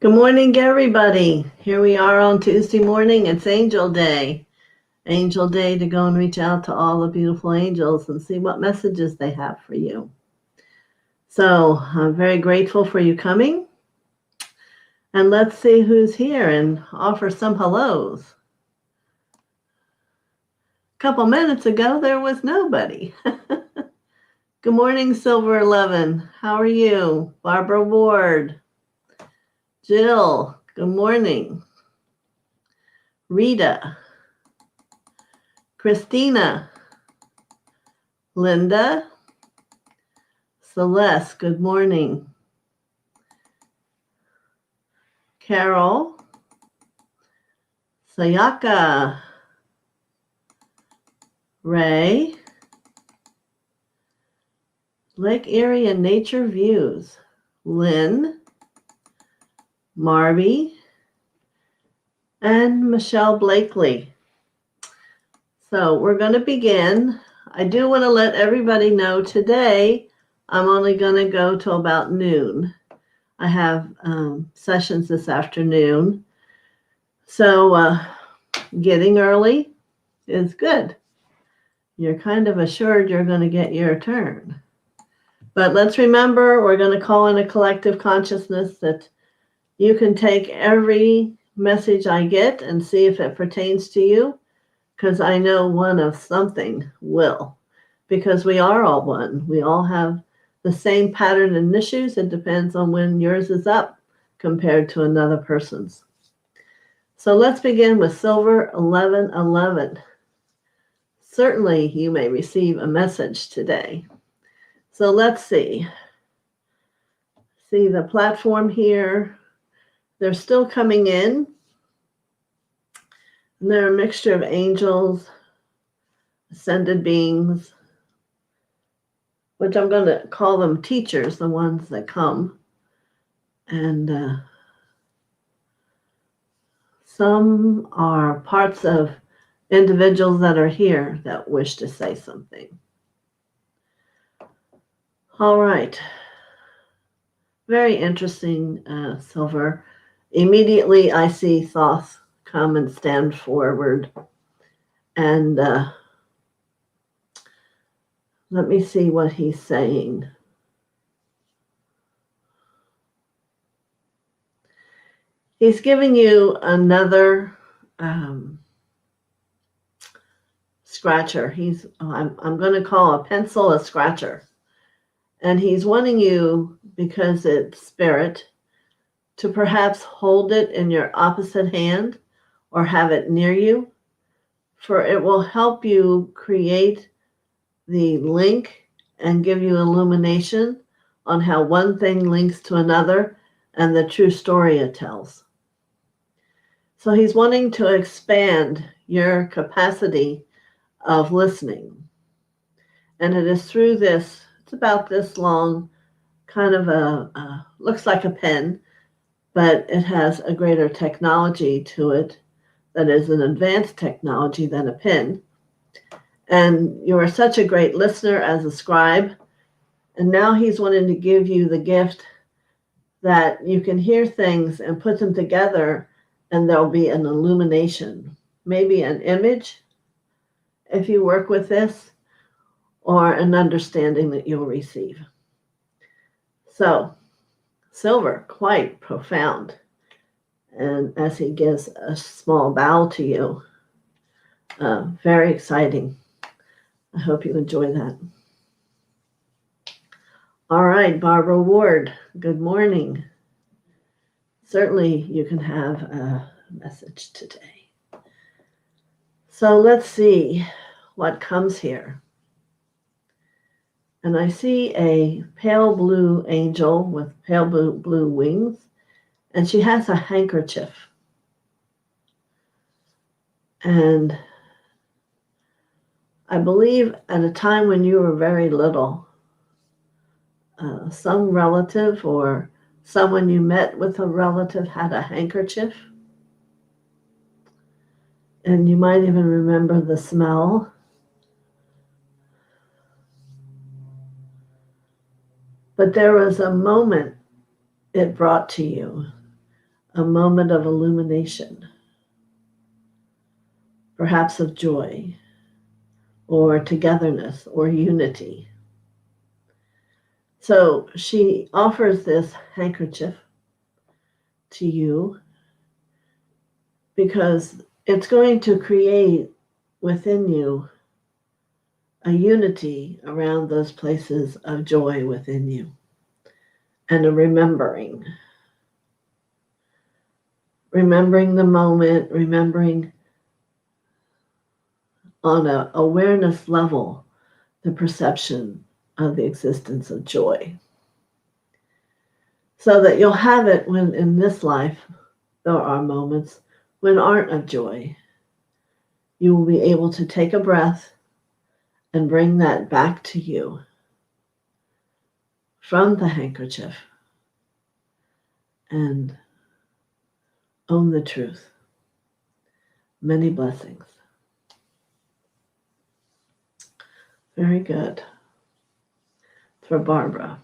Good morning, everybody. Here we are on Tuesday morning. It's Angel Day. Angel Day to go and reach out to all the beautiful angels and see what messages they have for you. So I'm very grateful for you coming. And let's see who's here and offer some hellos. A couple minutes ago, there was nobody. Good morning, Silver 11. How are you? Barbara Ward. Jill, good morning. Rita. Christina. Linda. Celeste, good morning. Carol. Sayaka. Ray. Lake Erie and Nature Views. Lynn. Marby. And Michelle Blakely. So we're going to begin. I do want to let everybody know today I'm only going to go till about noon. I have sessions this afternoon. So getting early is good. You're kind of assured you're going to get your turn. But let's remember, we're going to call in a collective consciousness that you can take every message I get and see if it pertains to you, because I know one of something will, because we are all one. We all have the same pattern and issues. It depends on when yours is up compared to another person's. So let's begin with Silver 1111. Certainly you may receive a message today. So let's see. See the platform here. They're still coming in. And they're a mixture of angels, ascended beings, which I'm going to call them teachers, the ones that come. And some are parts of individuals that are here that wish to say something. All right. Very interesting, Silver. Immediately I see Thoth come and stand forward. And let me see what he's saying. He's giving you another scratcher. I'm going to call a pencil a scratcher. And he's wanting you, because it's spirit, to perhaps hold it in your opposite hand or have it near you, for it will help you create the link and give you illumination on how one thing links to another and the true story it tells. So he's wanting to expand your capacity of listening. And it is through this, it's about this long, kind of looks like a pen, but it has a greater technology to it that is an advanced technology than a pen. And you are such a great listener as a scribe. And now he's wanting to give you the gift that you can hear things and put them together, and there'll be an illumination, maybe an image, if you work with this, or an understanding that you'll receive. So, Silver, quite profound. And as he gives a small bow to you, very exciting. I hope you enjoy that. All right, Barbara Ward, good morning. Certainly you can have a message today. So let's see what comes here. And I see a pale blue angel with pale blue wings, and she has a handkerchief. And I believe at a time when you were very little, some relative or someone you met with a relative had a handkerchief. And you might even remember the smell. But there was a moment it brought to you, a moment of illumination, perhaps of joy or togetherness or unity. So she offers this handkerchief to you because it's going to create within you a unity around those places of joy within you and a remembering the moment, remembering on an awareness level the perception of the existence of joy. So that you'll have it when in this life there are moments when aren't of joy. You will be able to take a breath and bring that back to you from the handkerchief and own the truth. Many blessings. Very good. For Barbara.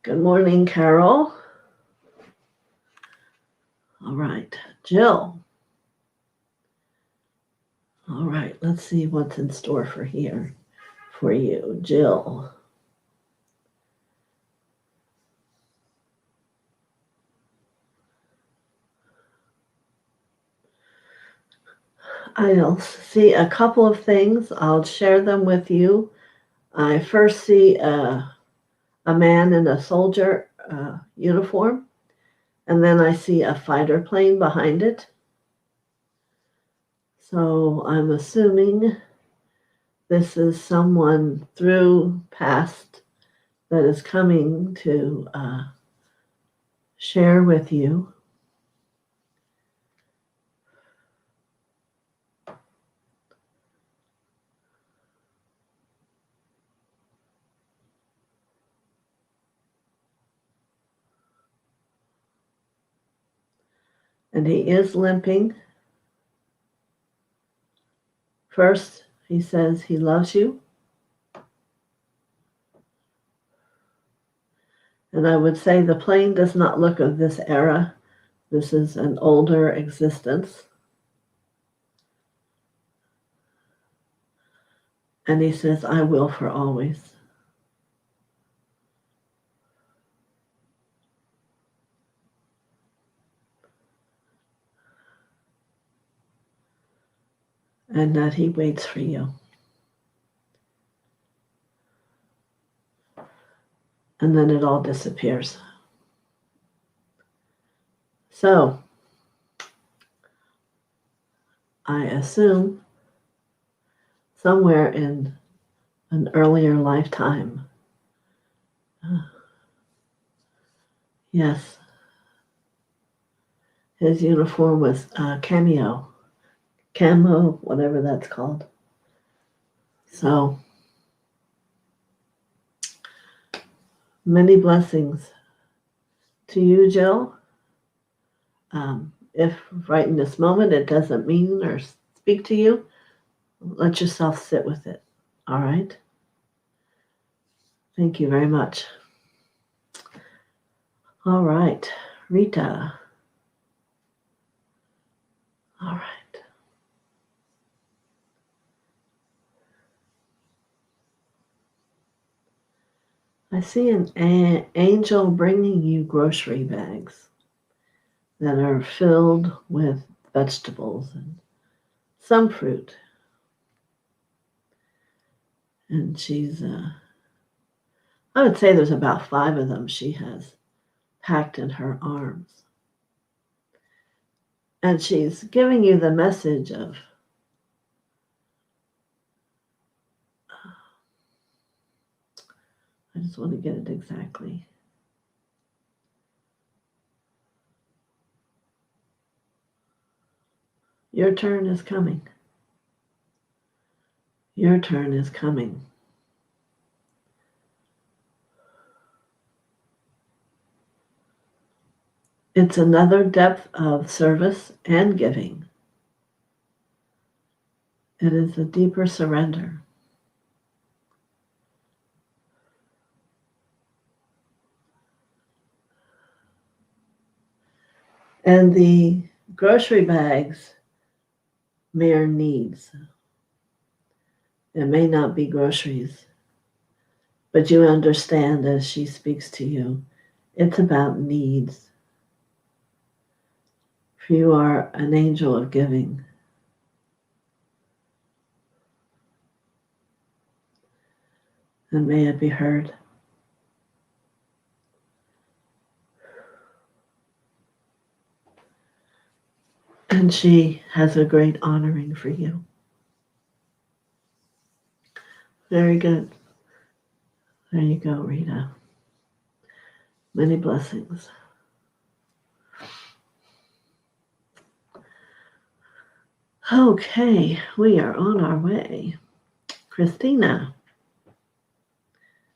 Good morning, Carol. All right, Jill. All right, let's see what's in store for you, Jill. I'll see a couple of things. I'll share them with you. I first see a man in a soldier uniform, and then I see a fighter plane behind it. So I'm assuming this is someone through past that is coming to share with you. And he is limping. First, he says he loves you. And I would say the plane does not look of this era. This is an older existence. And he says, I will for always. And that he waits for you. And then it all disappears. So, I assume somewhere in an earlier lifetime, yes, his uniform was camo, whatever that's called. So, many blessings to you, Jill. If right in this moment it doesn't mean or speak to you, let yourself sit with it. All right? Thank you very much. All right, Rita. All right. I see an angel bringing you grocery bags that are filled with vegetables and some fruit. And she's, I would say there's about 5 of them she has packed in her arms. And she's giving you the message of I just want to get it exactly. Your turn is coming. Your turn is coming. It's another depth of service and giving. It is a deeper surrender. And the grocery bags, mere needs. It may not be groceries, but you understand as she speaks to you, it's about needs. For you are an angel of giving. And may it be heard. And she has a great honoring for you. Very good. There you go, Rita. Many blessings. Okay, we are on our way. Christina.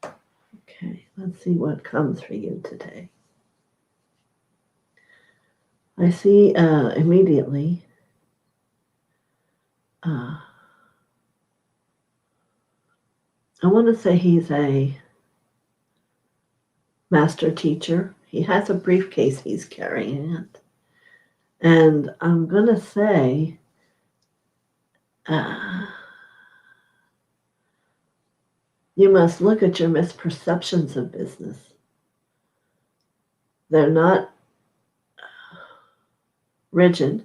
Okay, let's see what comes for you today. I see immediately I want to say he's a master teacher. He has a briefcase he's carrying it. And I'm going to say you must look at your misperceptions of business. They're not rigid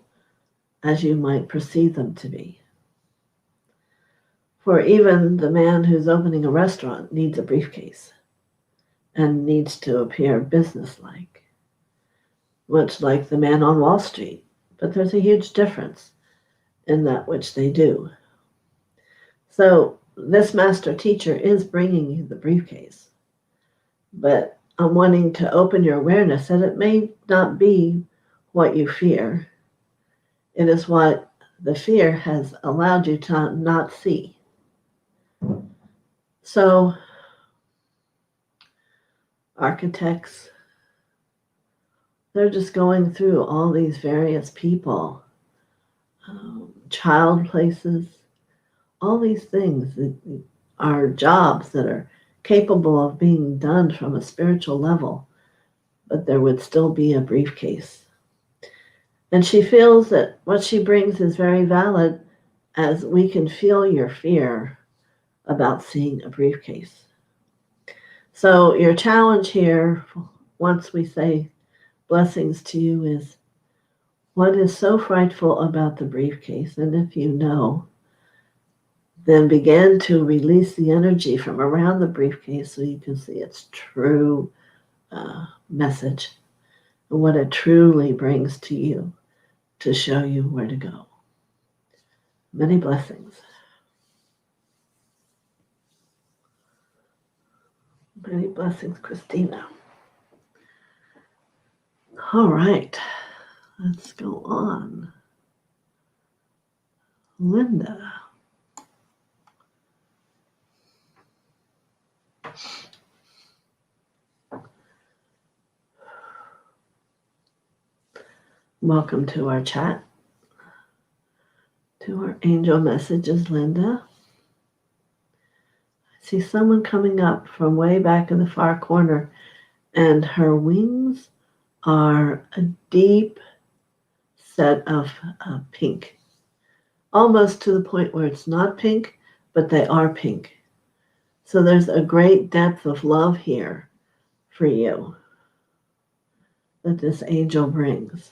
as you might perceive them to be. For even the man who's opening a restaurant needs a briefcase and needs to appear businesslike, much like the man on Wall Street. But there's a huge difference in that which they do. So this master teacher is bringing you the briefcase, but I'm wanting to open your awareness that it may not be what you fear. It is what the fear has allowed you to not see. So architects, they're just going through all these various people, child places, all these things that are jobs that are capable of being done from a spiritual level, but there would still be a briefcase. And she feels that what she brings is very valid, as we can feel your fear about seeing a briefcase. So your challenge here, once we say blessings to you, is what is so frightful about the briefcase? And if you know, then begin to release the energy from around the briefcase so you can see its true message and what it truly brings to you to show you where to go. Many blessings. Many blessings, Christina. All right, let's go on. Linda. Welcome to our chat, to our angel messages, Linda. I see someone coming up from way back in the far corner, and her wings are a deep set of pink, almost to the point where it's not pink, but they are pink. So there's a great depth of love here for you that this angel brings.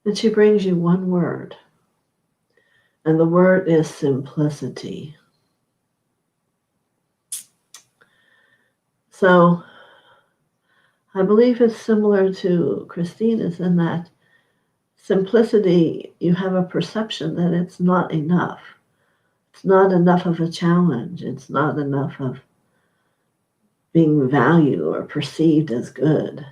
And she brings you one word, and the word is simplicity. So I believe it's similar to Christina's in that simplicity, you have a perception that it's not enough. It's not enough of a challenge. It's not enough of being valued or perceived as good.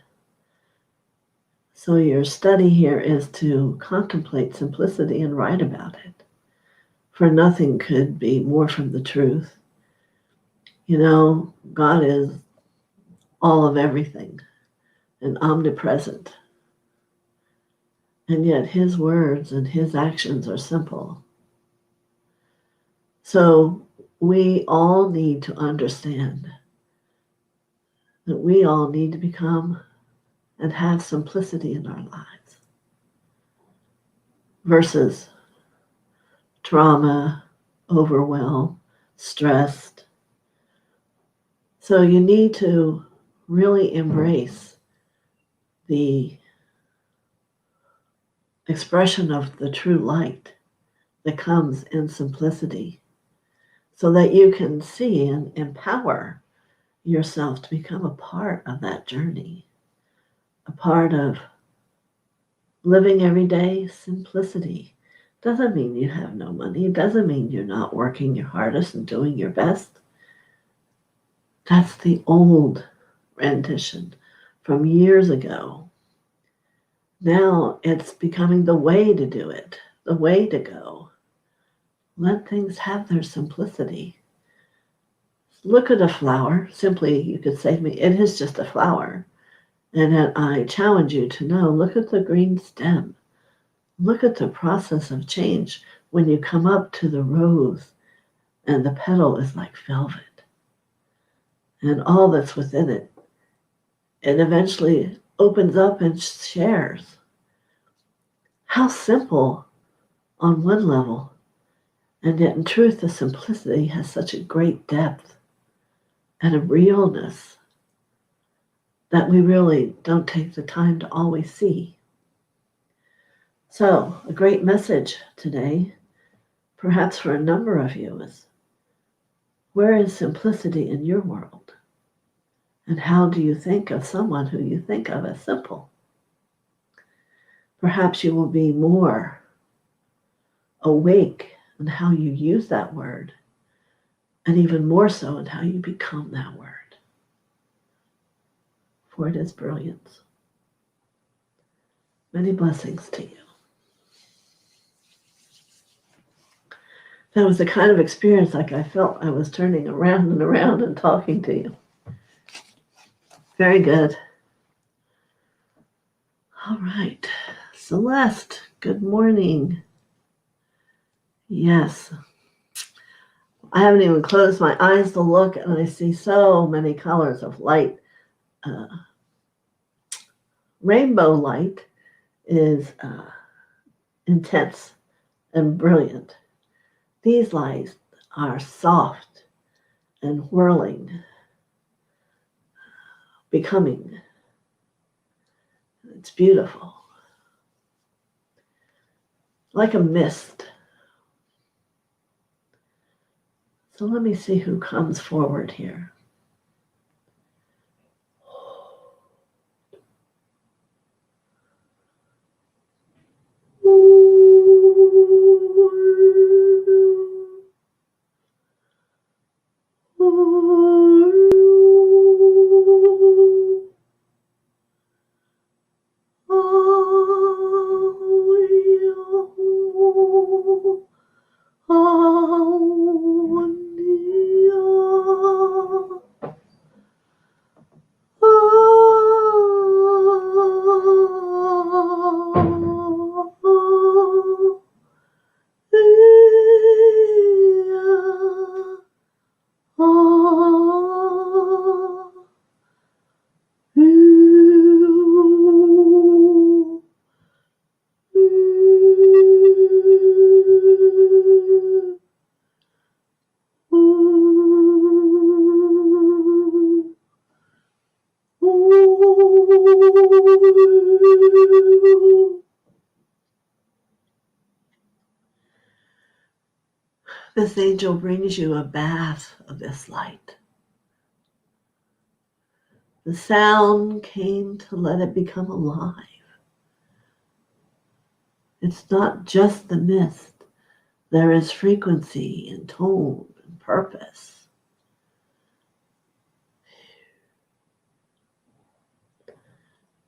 So your study here is to contemplate simplicity and write about it. For nothing could be more from the truth. You know, God is all of everything and omnipresent. And yet his words and his actions are simple. So we all need to understand that we all need to become and have simplicity in our lives versus trauma, overwhelm, stressed. So you need to really embrace the expression of the true light that comes in simplicity so that you can see and empower yourself to become a part of that journey, a part of living every day simplicity. Doesn't mean you have no money. It doesn't mean you're not working your hardest and doing your best. That's the old rendition from years ago. Now it's becoming the way to do it, the way to go. Let things have their simplicity. Look at a flower. Simply, you could say to me, it is just a flower. And then I challenge you to know, look at the green stem. Look at the process of change when you come up to the rose and the petal is like velvet. And all that's within it, it eventually opens up and shares. How simple on one level. And yet in truth, the simplicity has such a great depth and a realness that we really don't take the time to always see. So, a great message today, perhaps for a number of you, is where is simplicity in your world? And how do you think of someone who you think of as simple? Perhaps you will be more awake in how you use that word, and even more so in how you become that word. For it is brilliance. Many blessings to you. That was the kind of experience like I felt I was turning around and around and talking to you. Very good. All right. Celeste, good morning. Yes. I haven't even closed my eyes to look, and I see so many colors of light. Rainbow light is intense and brilliant. These lights are soft and whirling, becoming. It's beautiful. Like a mist. So let me see who comes forward here. This angel brings you a bath of this light. The sound came to let it become alive. It's not just the mist. There is frequency and tone and purpose.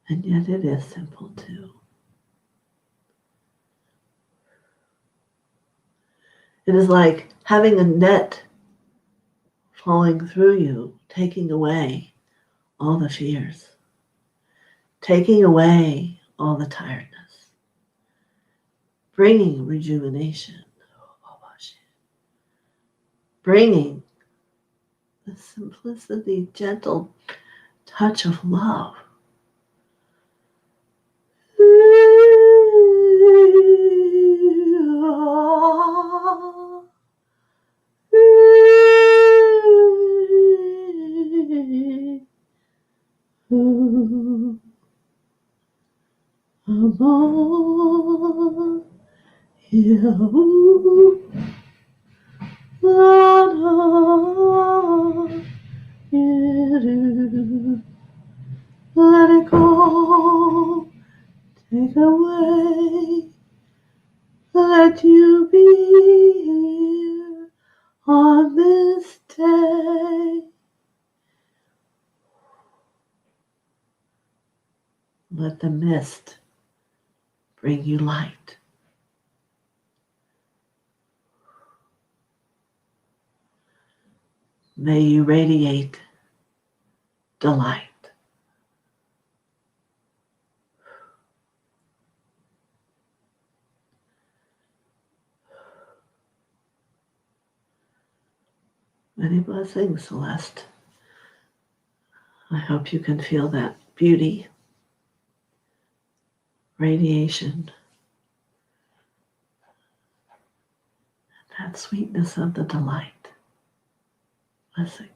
And yet it is simple too. It is like having a net falling through you, taking away all the fears, taking away all the tiredness, bringing rejuvenation, bringing the simplicity, gentle touch of love among you. Let it go, take away, let you be here on this day. Let the mist bring you light. May you radiate delight. Many blessings, Celeste. I hope you can feel that beauty, radiation, that sweetness of the delight. Blessings.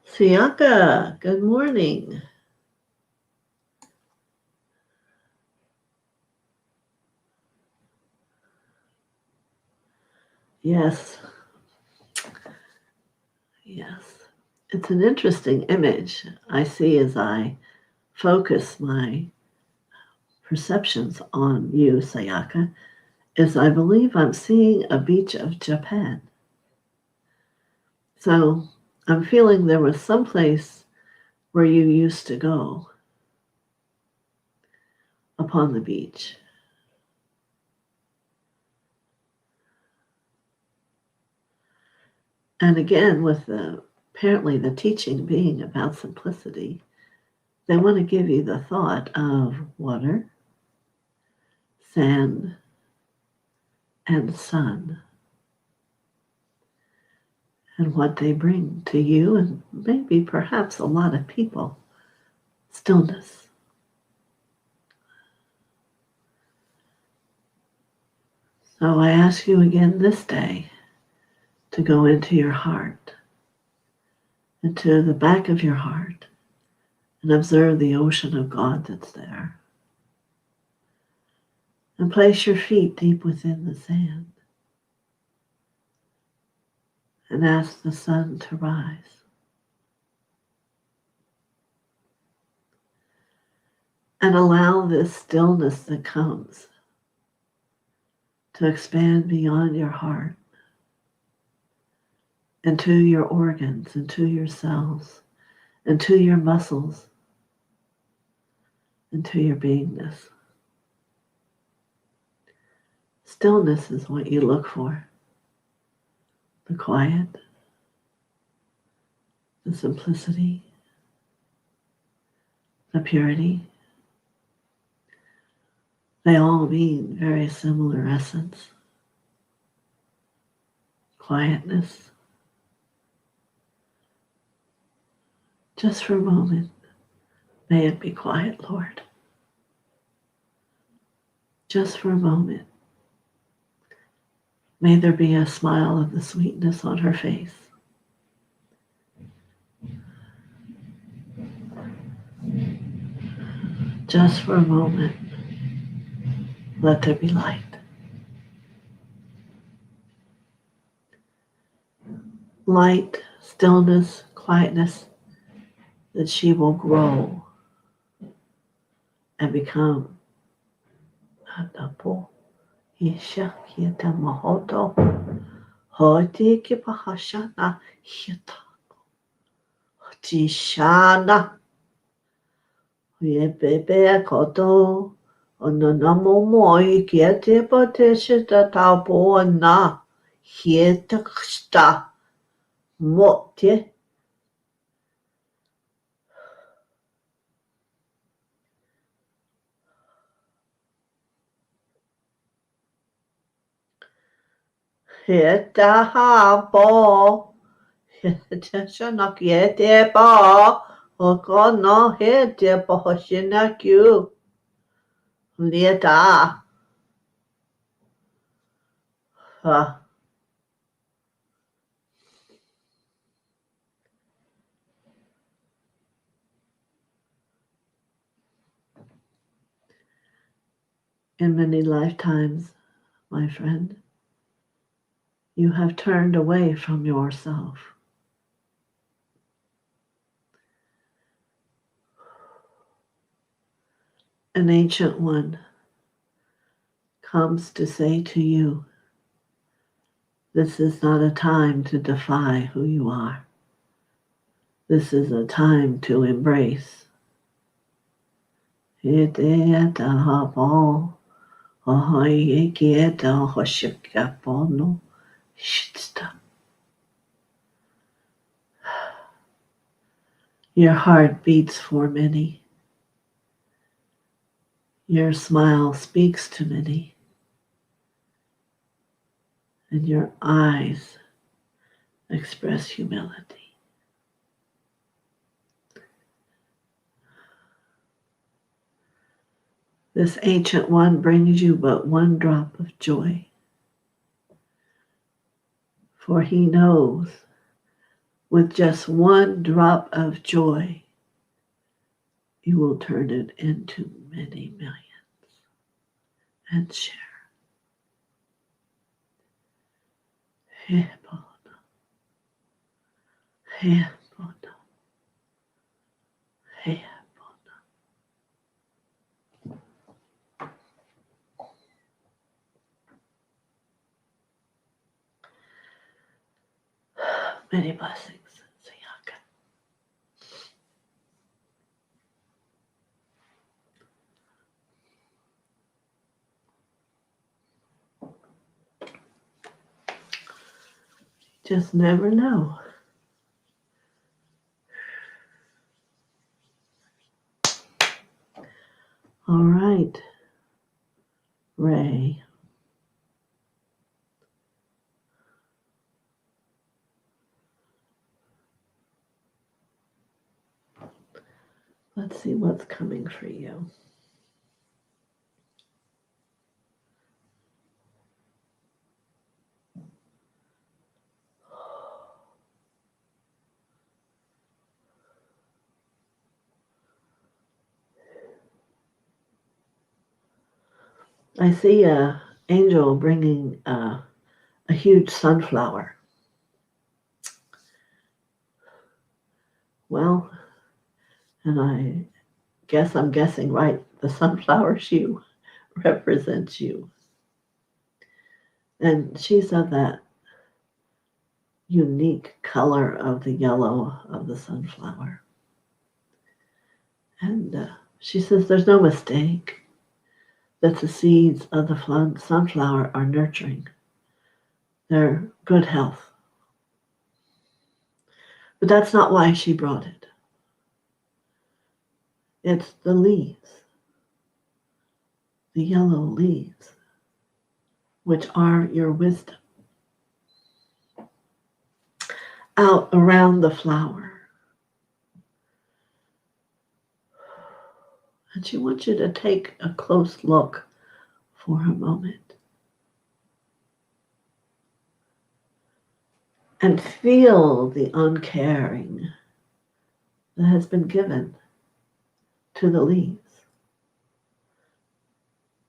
Siaka, good morning. Yes. Yes. It's an interesting image I see as I focus my perceptions on you, Sayaka, is I believe I'm seeing a beach of Japan. So I'm feeling there was some place where you used to go upon the beach. And again, with apparently the teaching being about simplicity, they want to give you the thought of water, sand, and sun, and what they bring to you and maybe perhaps a lot of people. Stillness. So I ask you again this day to go into your heart, into the back of your heart, and observe the ocean of God that's there. And place your feet deep within the sand. And ask the sun to rise. And allow this stillness that comes to expand beyond your heart, into your organs, into your cells, into your muscles, into your beingness. Stillness is what you look for. The quiet, the simplicity, the purity. They all mean very similar essence. Quietness. Just for a moment, may it be quiet, Lord. Just for a moment. May there be a smile of the sweetness on her face. Just for a moment, let there be light. Light, stillness, quietness, that she will grow and become Adapo Isha Hieta Mahoto Hoti Kipahashana Hieta Tishana Yebebe Koto Ononamo Moi Kiete Poteshita Tapo Na Hieta Ksta Mote. Heta ha bo. Heta shanak yete ba. Oko no hete bo shinakyu. Lieta. In many lifetimes, my friend, you have turned away from yourself. An ancient one comes to say to you, this is not a time to defy who you are. This is a time to embrace. Your heart beats for many. Your smile speaks to many. And your eyes express humility. This ancient one brings you but one drop of joy. For he knows with just one drop of joy, you will turn it into many millions and share. Many blessings. Just never know. All right, Ray. Let's see what's coming for you. I see an angel bringing a huge sunflower. Well, and I guess I'm guessing right, the sunflower shoe represents you. And she's of that unique color of the yellow of the sunflower. And she says there's no mistake that the seeds of the sunflower are nurturing. They're good health. But that's not why she brought it. It's the leaves, the yellow leaves, which are your wisdom, out around the flower. And she wants you to take a close look for a moment and feel the uncaring that has been given to the leaves.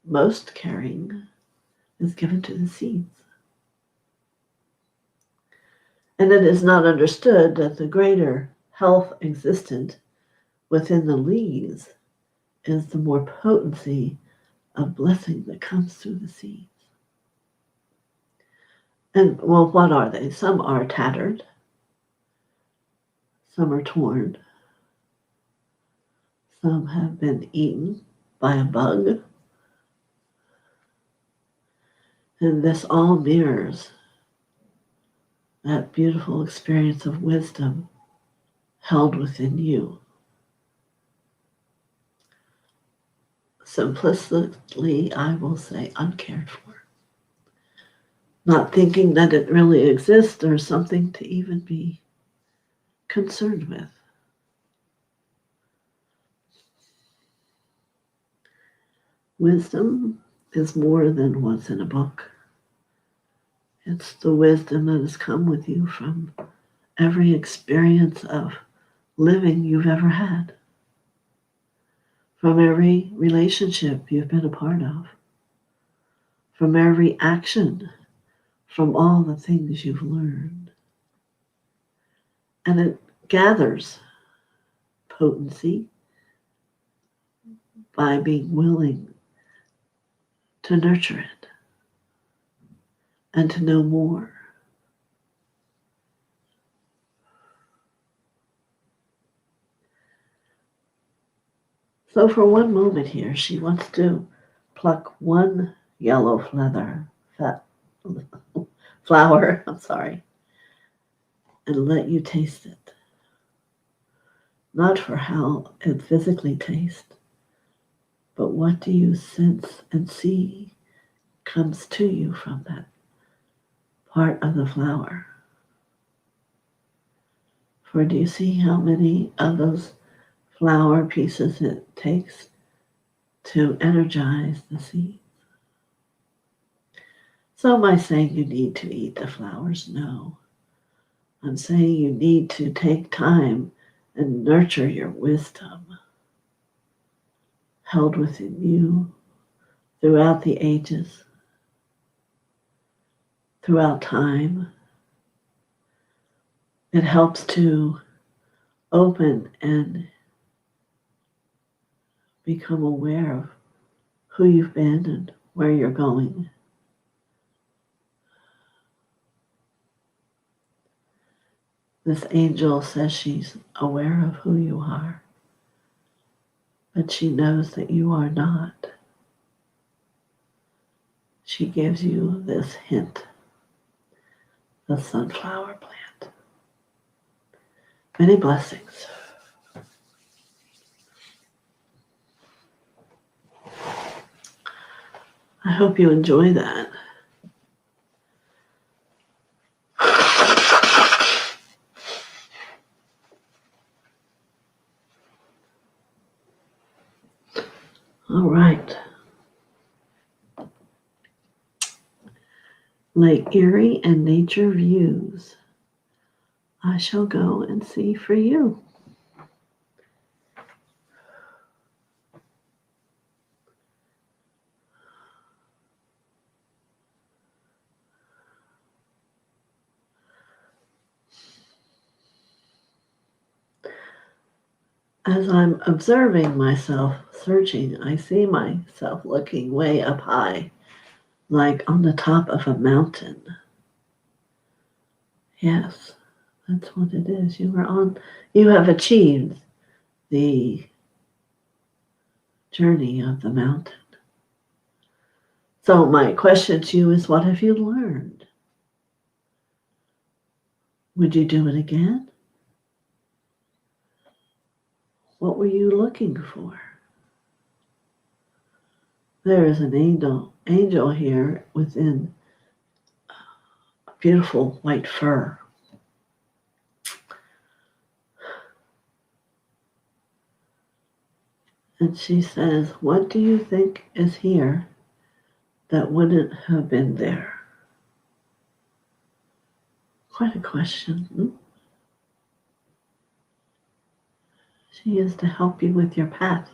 Most caring is given to the seeds. And it is not understood that the greater health existent within the leaves is the more potency of blessing that comes through the seeds. And well, what are they? Some are tattered. Some are torn. Some have been eaten by a bug. And this all mirrors that beautiful experience of wisdom held within you. Simplistically, I will say uncared for. not thinking that it really exists or something to even be concerned with. Wisdom is more than what's in a book. It's the wisdom that has come with you from every experience of living you've ever had, from every relationship you've been a part of, from every action, from all the things you've learned. And it gathers potency by being willing to nurture it and to know more. So for one moment here, she wants to pluck one yellow flower, and let you taste it. Not for how it physically tastes, but what do you sense and see comes to you from that part of the flower. For do you see how many of those flower pieces it takes to energize the seeds? So am I saying you need to eat the flowers? No. I'm saying you need to take time and nurture your wisdom held within you throughout the ages, throughout time. It helps to open and become aware of who you've been and where you're going. This angel says she's aware of who you are, but she knows that you are not. She gives you this hint, the sunflower plant. Many blessings. I hope you enjoy that. All right. Lake Erie and nature views. I shall go and see for you. As I'm observing myself searching, I see myself looking way up high, like on the top of a mountain. Yes, that's what it is. You have achieved the journey of the mountain. So my question to you is, what have you learned? Would you do it again? What were you looking for? There is an angel here within a beautiful white fur. And she says, what do you think is here that wouldn't have been there? Quite a question. She is to help you with your path.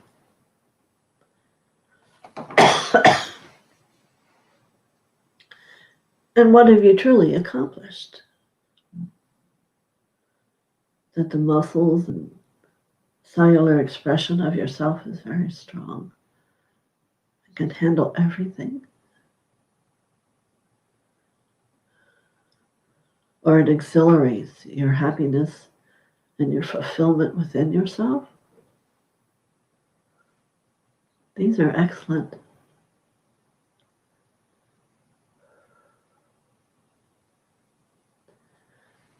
And what have you truly accomplished? That the muscles and cellular expression of yourself is very strong. It can handle everything. Or it accelerates your happiness and your fulfillment within yourself. These are excellent.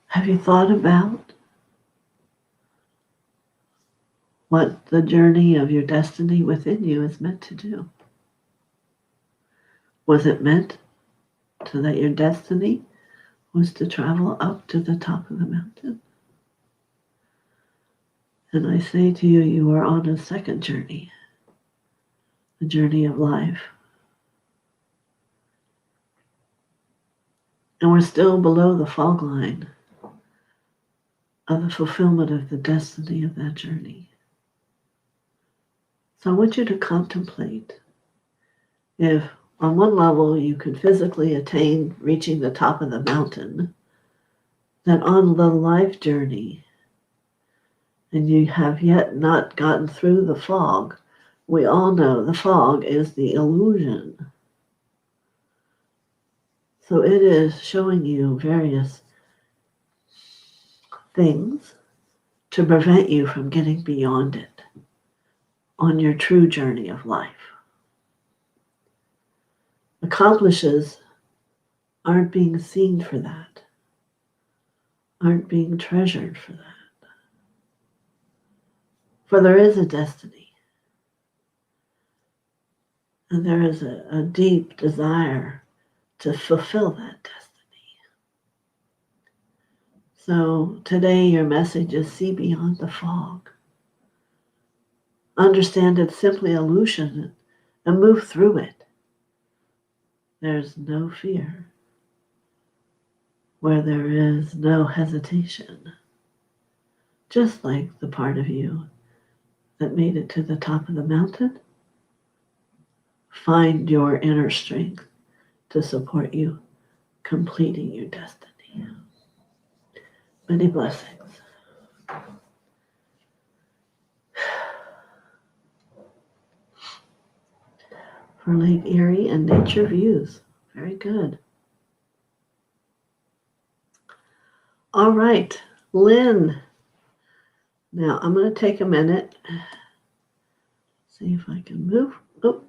Have you thought about what the journey of your destiny within you is meant to do? Was it meant so that your destiny was to travel up to the top of the mountain. And I say to you, you are on a second journey, the journey of life. And we're still below the fog line of the fulfillment of the destiny of that journey. So I want you to contemplate if on one level you could physically attain reaching the top of the mountain, that on the life journey, and you have yet not gotten through the fog. We all know the fog is the illusion. So it is showing you various things to prevent you from getting beyond it on your true journey of life. Accomplishes aren't being seen for that, aren't being treasured for that. For there is a destiny, and there is a deep desire to fulfill that destiny. So today your message is see beyond the fog. Understand it's simply illusion and move through it. There's no fear where there is no hesitation. Just like the part of you that made it to the top of the mountain, find your inner strength to support you completing your destiny. Many blessings. For Lake Erie and nature views. Very good. All right, Lynn. Now I'm going to take a minute. See if I can move. Oh.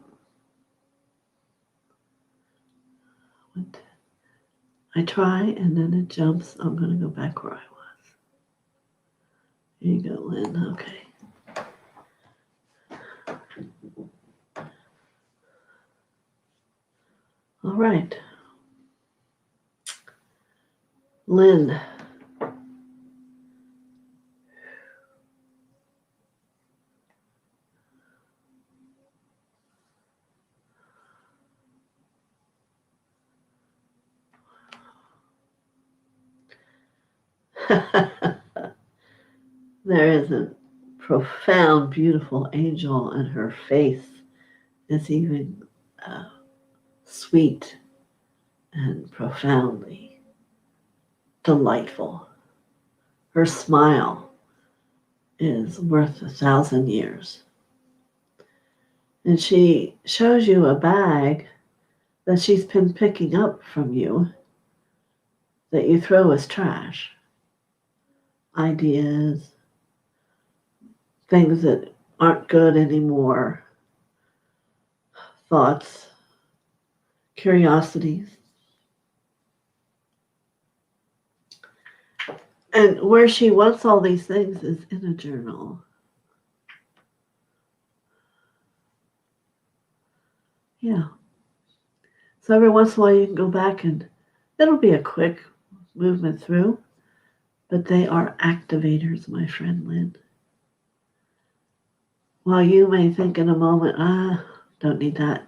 I try and then it jumps. I'm going to go back where I was. Here you go, Lynn. Okay. All right. Lynn. There is a profound, beautiful angel, and her face is even sweet and profoundly delightful. Her smile is worth 1,000 years. And she shows you a bag that she's been picking up from you that you throw as trash. Ideas, things that aren't good anymore, thoughts, curiosities. And where she wants all these things is in a journal. Yeah. So every once in a while you can go back and it'll be a quick movement through, but they are activators, my friend Lynn. While you may think in a moment, don't need that.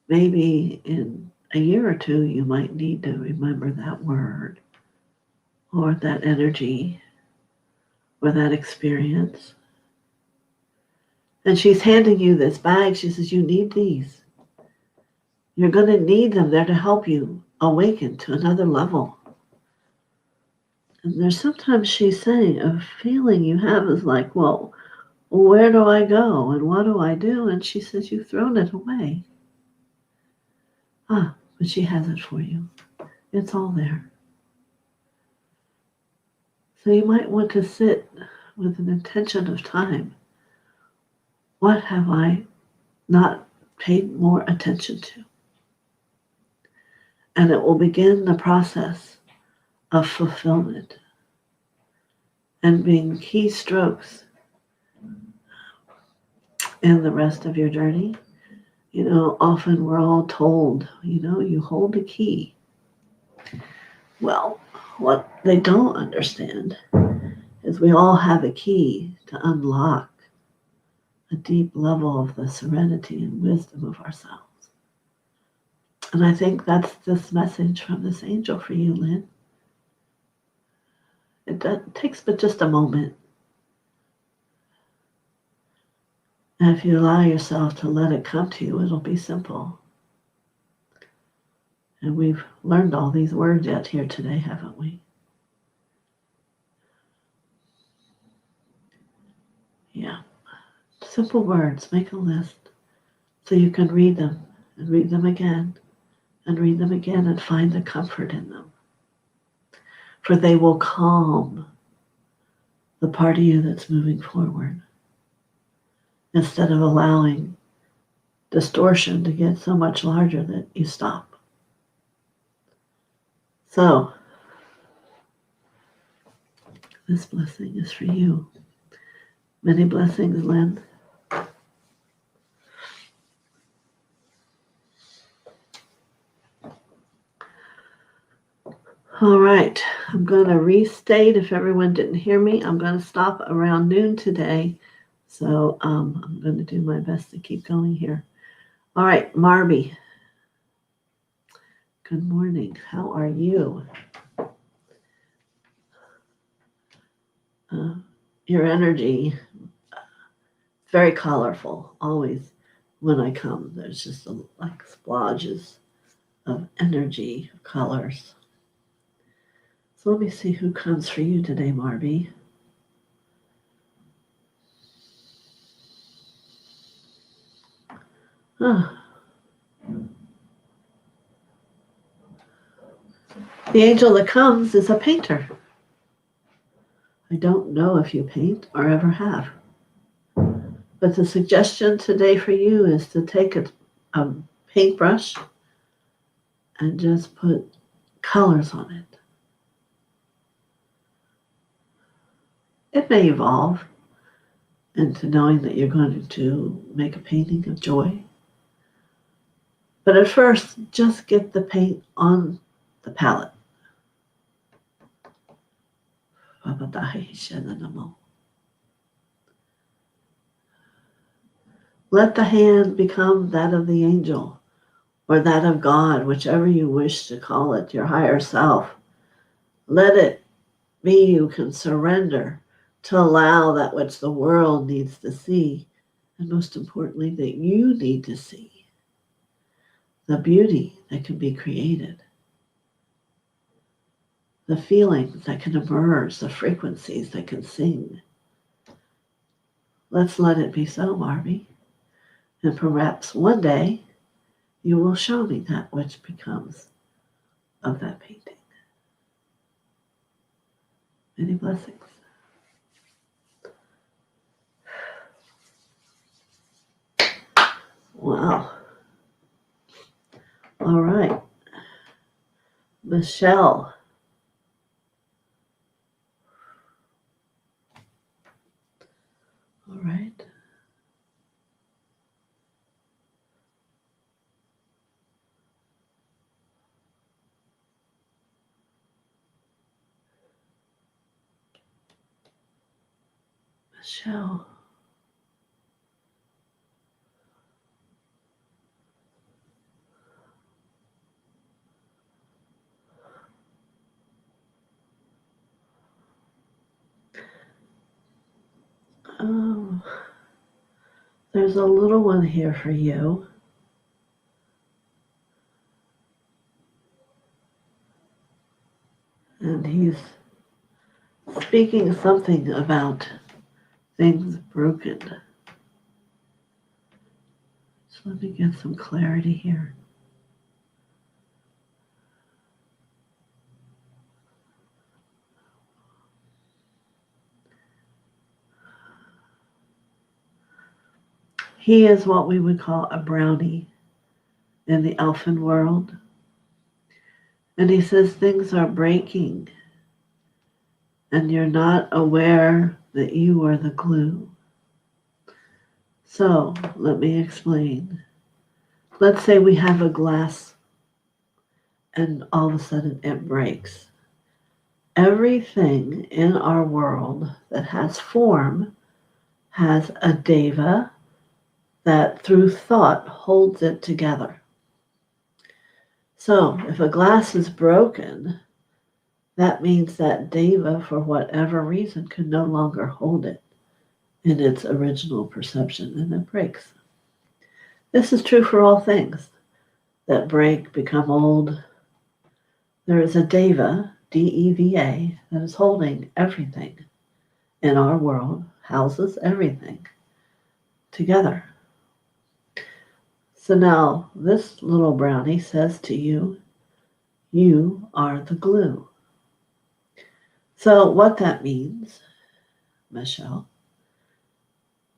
Maybe in a year or two, you might need to remember that word or that energy or that experience. And she's handing you this bag. She says, you need these. You're going to need them. They're to help you awaken to another level. And there's sometimes she's saying a feeling you have is like, well, where do I go and what do I do? And she says, you've thrown it away. But she has it for you. It's all there. So you might want to sit with an intention of time. What have I not paid more attention to? And it will begin the process of fulfillment and being keystrokes in the rest of your journey. Often we're all told, you hold the key. Well, what they don't understand is we all have a key to unlock a deep level of the serenity and wisdom of ourselves. And I think that's this message from this angel for you, Lynn. It takes but just a moment. And if you allow yourself to let it come to you, it'll be simple. And we've learned all these words yet here today, haven't we? Yeah. Simple words. Make a list so you can read them and read them again and read them again and find the comfort in them. For they will calm the part of you that's moving forward instead of allowing distortion to get so much larger that you stop. So, this blessing is for you. Many blessings, Lynn. All right, I'm going to restate if everyone didn't hear me. I'm going to stop around noon today, so I'm going to do my best to keep going here. All right, Marby. Good morning. How are you? Your energy, very colorful. Always when I come, there's just like splodges of energy, colors. So let me see who comes for you today, Marby. The angel that comes is a painter. I don't know if you paint or ever have. But the suggestion today for you is to take a paintbrush and just put colors on it. It may evolve into knowing that you're going to make a painting of joy. But at first, just get the paint on the palette. Let the hand become that of the angel or that of God, whichever you wish to call it, your higher self. Let it be you can surrender to allow that which the world needs to see, and most importantly, that you need to see, the beauty that can be created, the feelings that can emerge, the frequencies that can sing. Let's let it be so, Marby. And perhaps one day you will show me that which becomes of that painting. Many blessings. Wow. All right. Michelle. All right. Michelle. Oh, there's a little one here for you. And he's speaking something about things broken. So let me get some clarity here. He is what we would call a brownie in the elfin world. And he says things are breaking and you're not aware that you are the glue. So let me explain. let's say we have a glass and all of a sudden it breaks. Everything in our world that has form has a deva that through thought holds it together. So if a glass is broken, that means that deva, for whatever reason, can no longer hold it in its original perception, and it breaks. This is true for all things that break, become old. There is a deva, D-E-V-A, that is holding everything in our world, houses everything together. So now this little brownie says to you, you are the glue. So what that means, Michelle,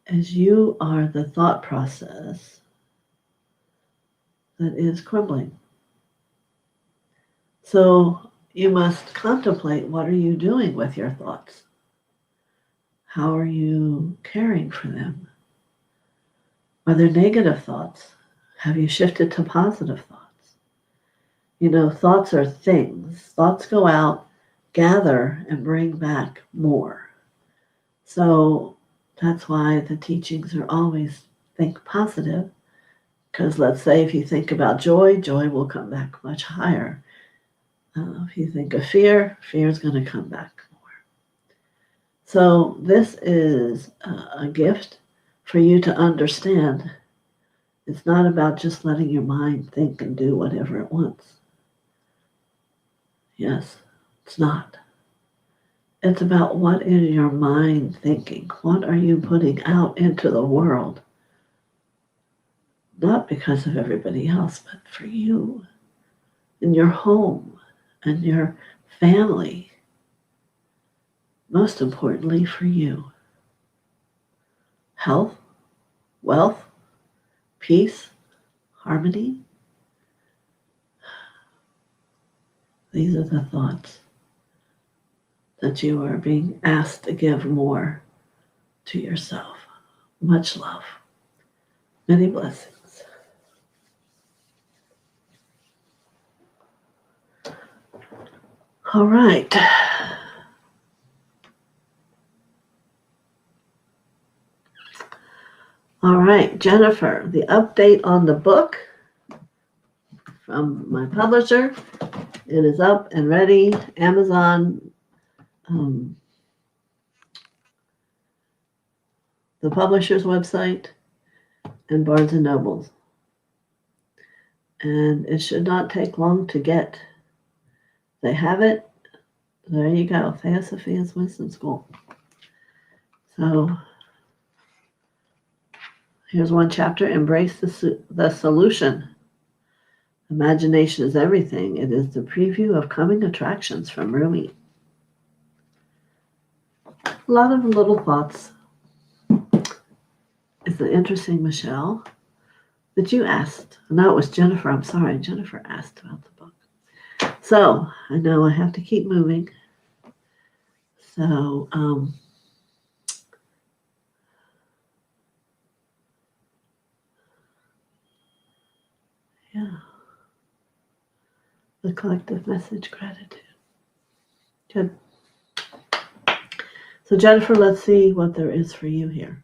is you are the thought process that is crumbling. So you must contemplate, what are you doing with your thoughts? How are you caring for them? Are there negative thoughts? Have you shifted to positive thoughts? You know, thoughts are things. Thoughts go out, gather, and bring back more. So that's why the teachings are always think positive. Because let's say if you think about joy, joy will come back much higher. If you think of fear, fear is going to come back more. So this is a gift for you to understand. It's not about just letting your mind think and do whatever it wants. Yes, it's not. It's about what is your mind thinking? What are you putting out into the world? Not because of everybody else, but for you, in your home and your family. Most importantly, for you. Health, wealth, peace, harmony. These are the thoughts that you are being asked to give more to yourself. Much love. Many blessings. All right. All right, Jennifer, the update on the book from my publisher. It is up and ready. Amazon, the publisher's website, and Barnes & Noble's. And it should not take long to get. They have it. There you go. TheoSophia's Wisdom School. So here's one chapter. Embrace the solution. Imagination is everything. It is the preview of coming attractions from Rumi. A lot of little thoughts. Isn't it interesting, Michelle, that you asked? No, it was Jennifer. I'm sorry. Jennifer asked about the book. So I know I have to keep moving. So, yeah. The collective message, gratitude. Good. So, Jennifer, let's see what there is for you here.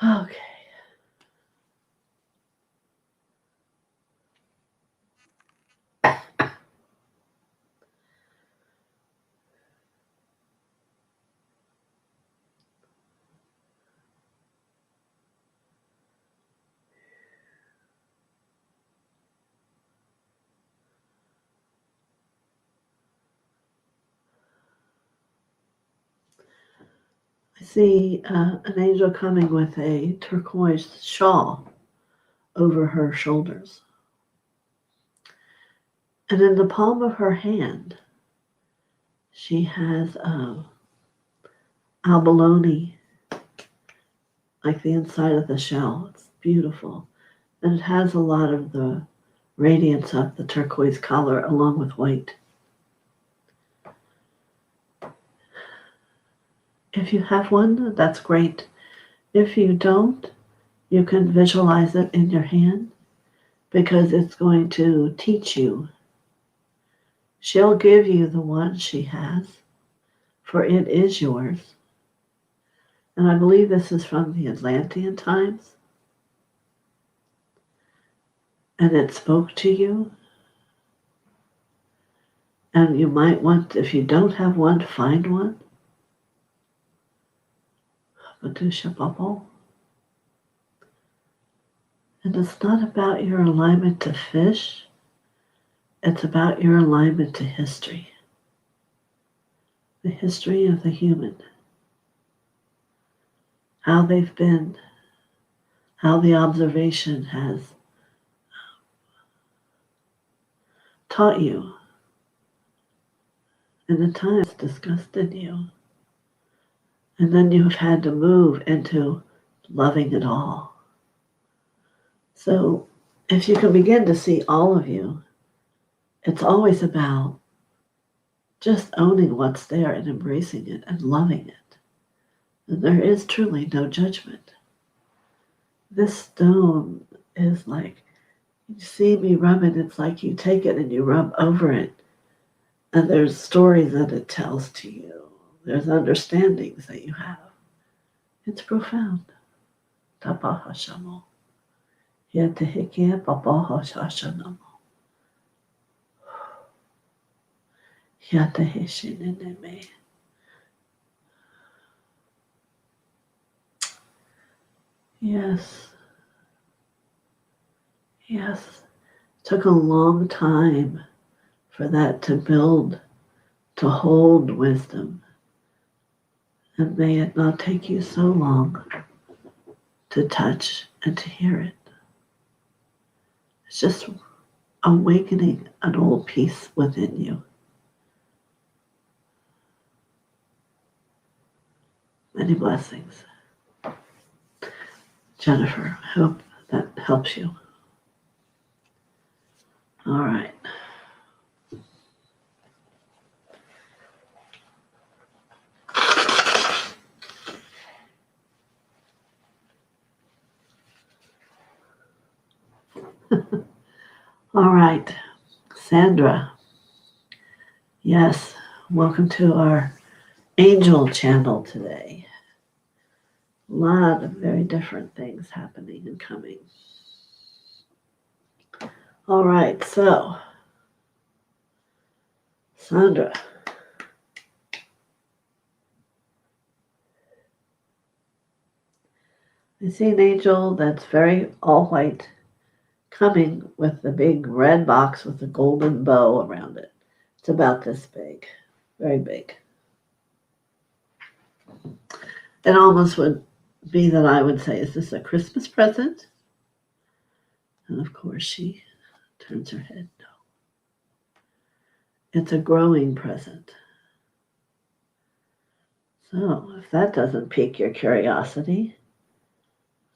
Okay. I see an angel coming with a turquoise shawl over her shoulders. And in the palm of her hand, she has abalone, like the inside of the shell. It's beautiful. And it has a lot of the radiance of the turquoise color along with white. If you have one, that's great. If you don't, You can visualize it in your hand because it's going to teach you. She'll give you the one she has, for it is yours. And I believe this is from the Atlantean times. And it spoke to you. And you might want, if you don't have one, find one. And it's not about your alignment to fish. It's about your alignment to history. The history of the human. How they've been. How the observation has taught you. And at times disgusted you. And then you've had to move into loving it all. So if you can begin to see all of you, it's always about just owning what's there and embracing it and loving it. And there is truly no judgment. This stone is like, you see me rub it, it's like you take it and you rub over it. And there's stories that it tells to you. There's understandings that you have. It's profound. Tapahashamo. Yatehikia papahashashanamo. Yatehishineneme. Yes. Yes. Took a long time for that to build, to hold wisdom. And may it not take you so long to touch and to hear it. It's just awakening an old peace within you. Many blessings. Jennifer, I hope that helps you. All right. All right, Sandra. Yes, welcome to our angel channel today. A lot of very different things happening and coming. All right, so Sandra. I see an angel that's very all white coming with the big red box with the golden bow around it. It's about this big, very big. It almost would be that I would say, is this a Christmas present? And of course she turns her head, no. It's a growing present. So if that doesn't pique your curiosity,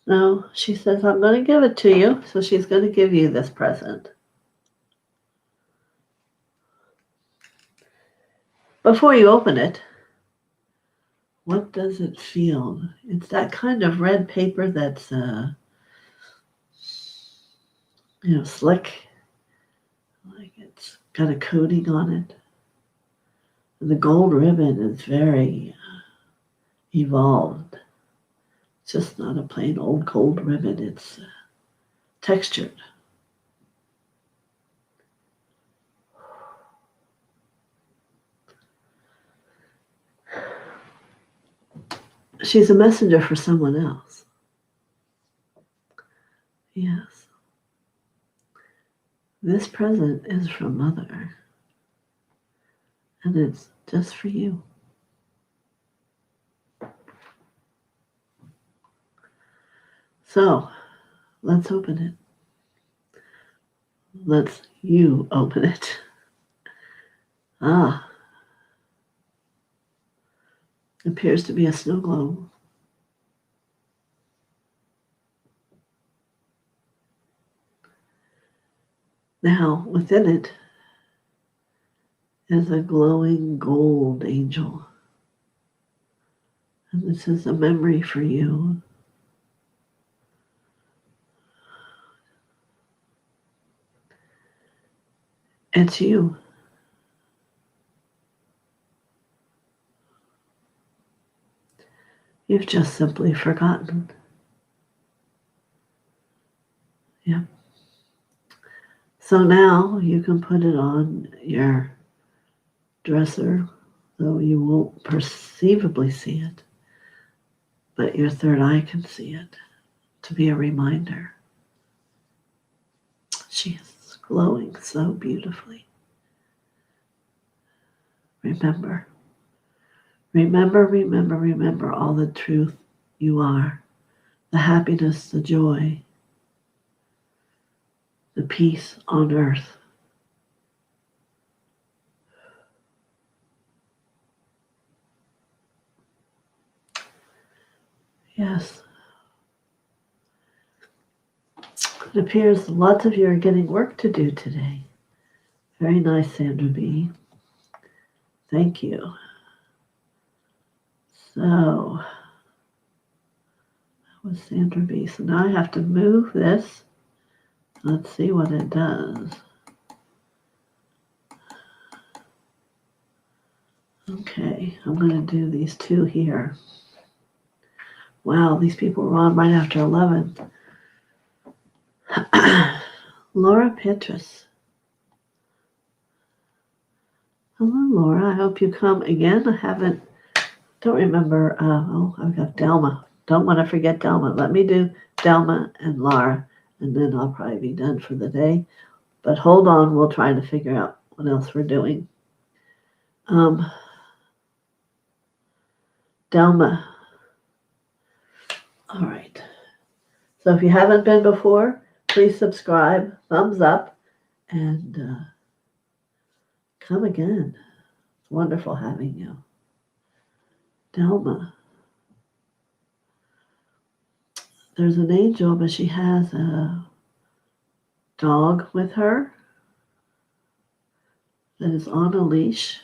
no, she says, I'm going to give it to you. So she's going to give you this present. Before you open it, what does it feel? It's that kind of red paper that's, slick. Like it's got a coating on it. And the gold ribbon is very evolved. It's just not a plain old gold ribbon. It's textured. She's a messenger for someone else. Yes. This present is from Mother. And it's just for you. So, let's open it. Let's you open it. Ah. Appears to be a snow globe. Now, within it is a glowing gold angel. And this is a memory for you It's you. You've just simply forgotten. Yeah. So now you can put it on your dresser, though you won't perceivably see it, but your third eye can see it, to be a reminder. She is glowing so beautifully. Remember. Remember, remember, remember all the truth you are, the happiness, the joy, the peace on earth. Yes. It appears lots of you are getting work to do today. Very nice, Sandra B. Thank you. So, that was Sandra B. So now I have to move this. Let's see what it does. Okay, I'm going to do these two here. Wow, these people were on right after 11. Laura Petrus. Hello, Laura. I hope you come again. Don't remember. I've got Delma. Don't want to forget Delma. Let me do Delma and Laura, and then I'll probably be done for the day. But hold on, we'll try to figure out what else we're doing. Delma. All right. So if you haven't been before, please subscribe, thumbs up, and come again. It's wonderful having you. Delma. There's an angel, but she has a dog with her that is on a leash.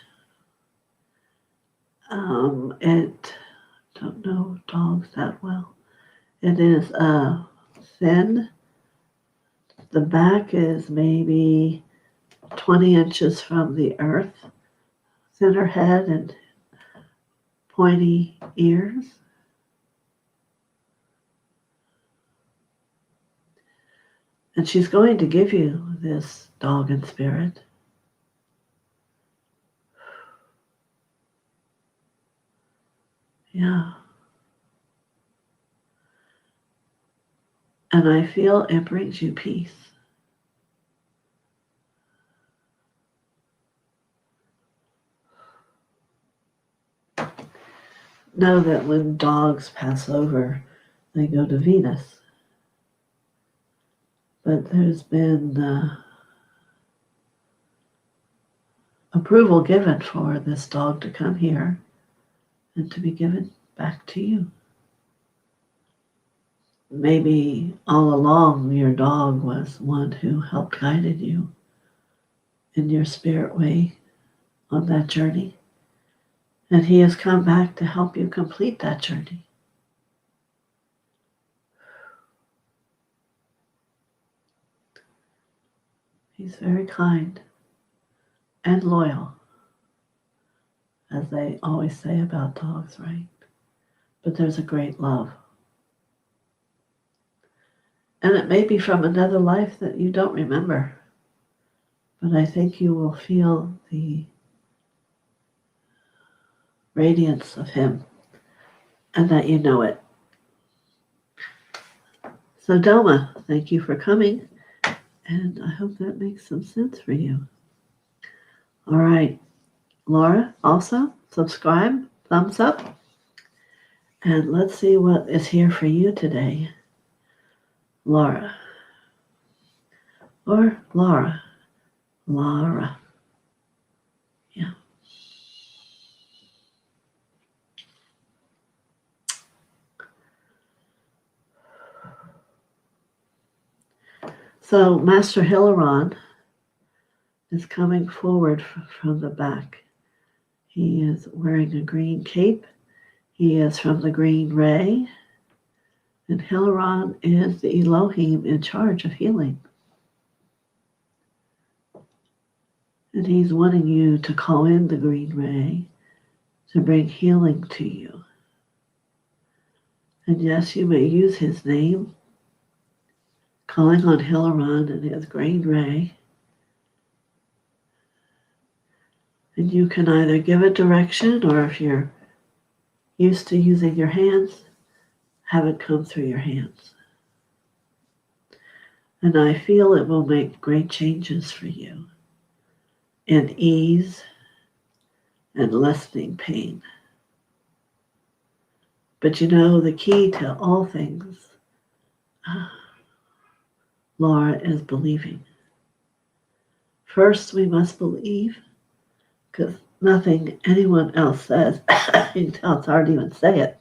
It don't know dogs that well. It is thin. The back is maybe 20 inches from the earth. Thinner head and pointy ears. And she's going to give you this dog and spirit. Yeah. And I feel it brings you peace. Know that when dogs pass over, they go to Venus. But there's been approval given for this dog to come here and to be given back to you. Maybe all along your dog was one who helped guided you in your spirit way on that journey. And he has come back to help you complete that journey. He's very kind and loyal, as they always say about dogs, right? But there's a great love. And it may be from another life that you don't remember, but I think you will feel the radiance of him and that you know it. So Delma, thank you for coming, and I hope that makes some sense for you. All right, Laura, also subscribe, thumbs up, and let's see what is here for you today. Laura, or Laura, Laura, yeah. So Master Hilaron is coming forward from the back. He is wearing a green cape. He is from the Green Ray. And Hilaron is the Elohim in charge of healing. And he's wanting you to call in the green ray to bring healing to you. And yes, you may use his name, calling on Hilaron and his green ray. And you can either give a direction, or if you're used to using your hands, have it come through your hands. And I feel it will make great changes for you in ease and lessening pain. But you know, the key to all things, Laura, is believing. First, we must believe, because nothing anyone else says, you can tell it's hard to even say it,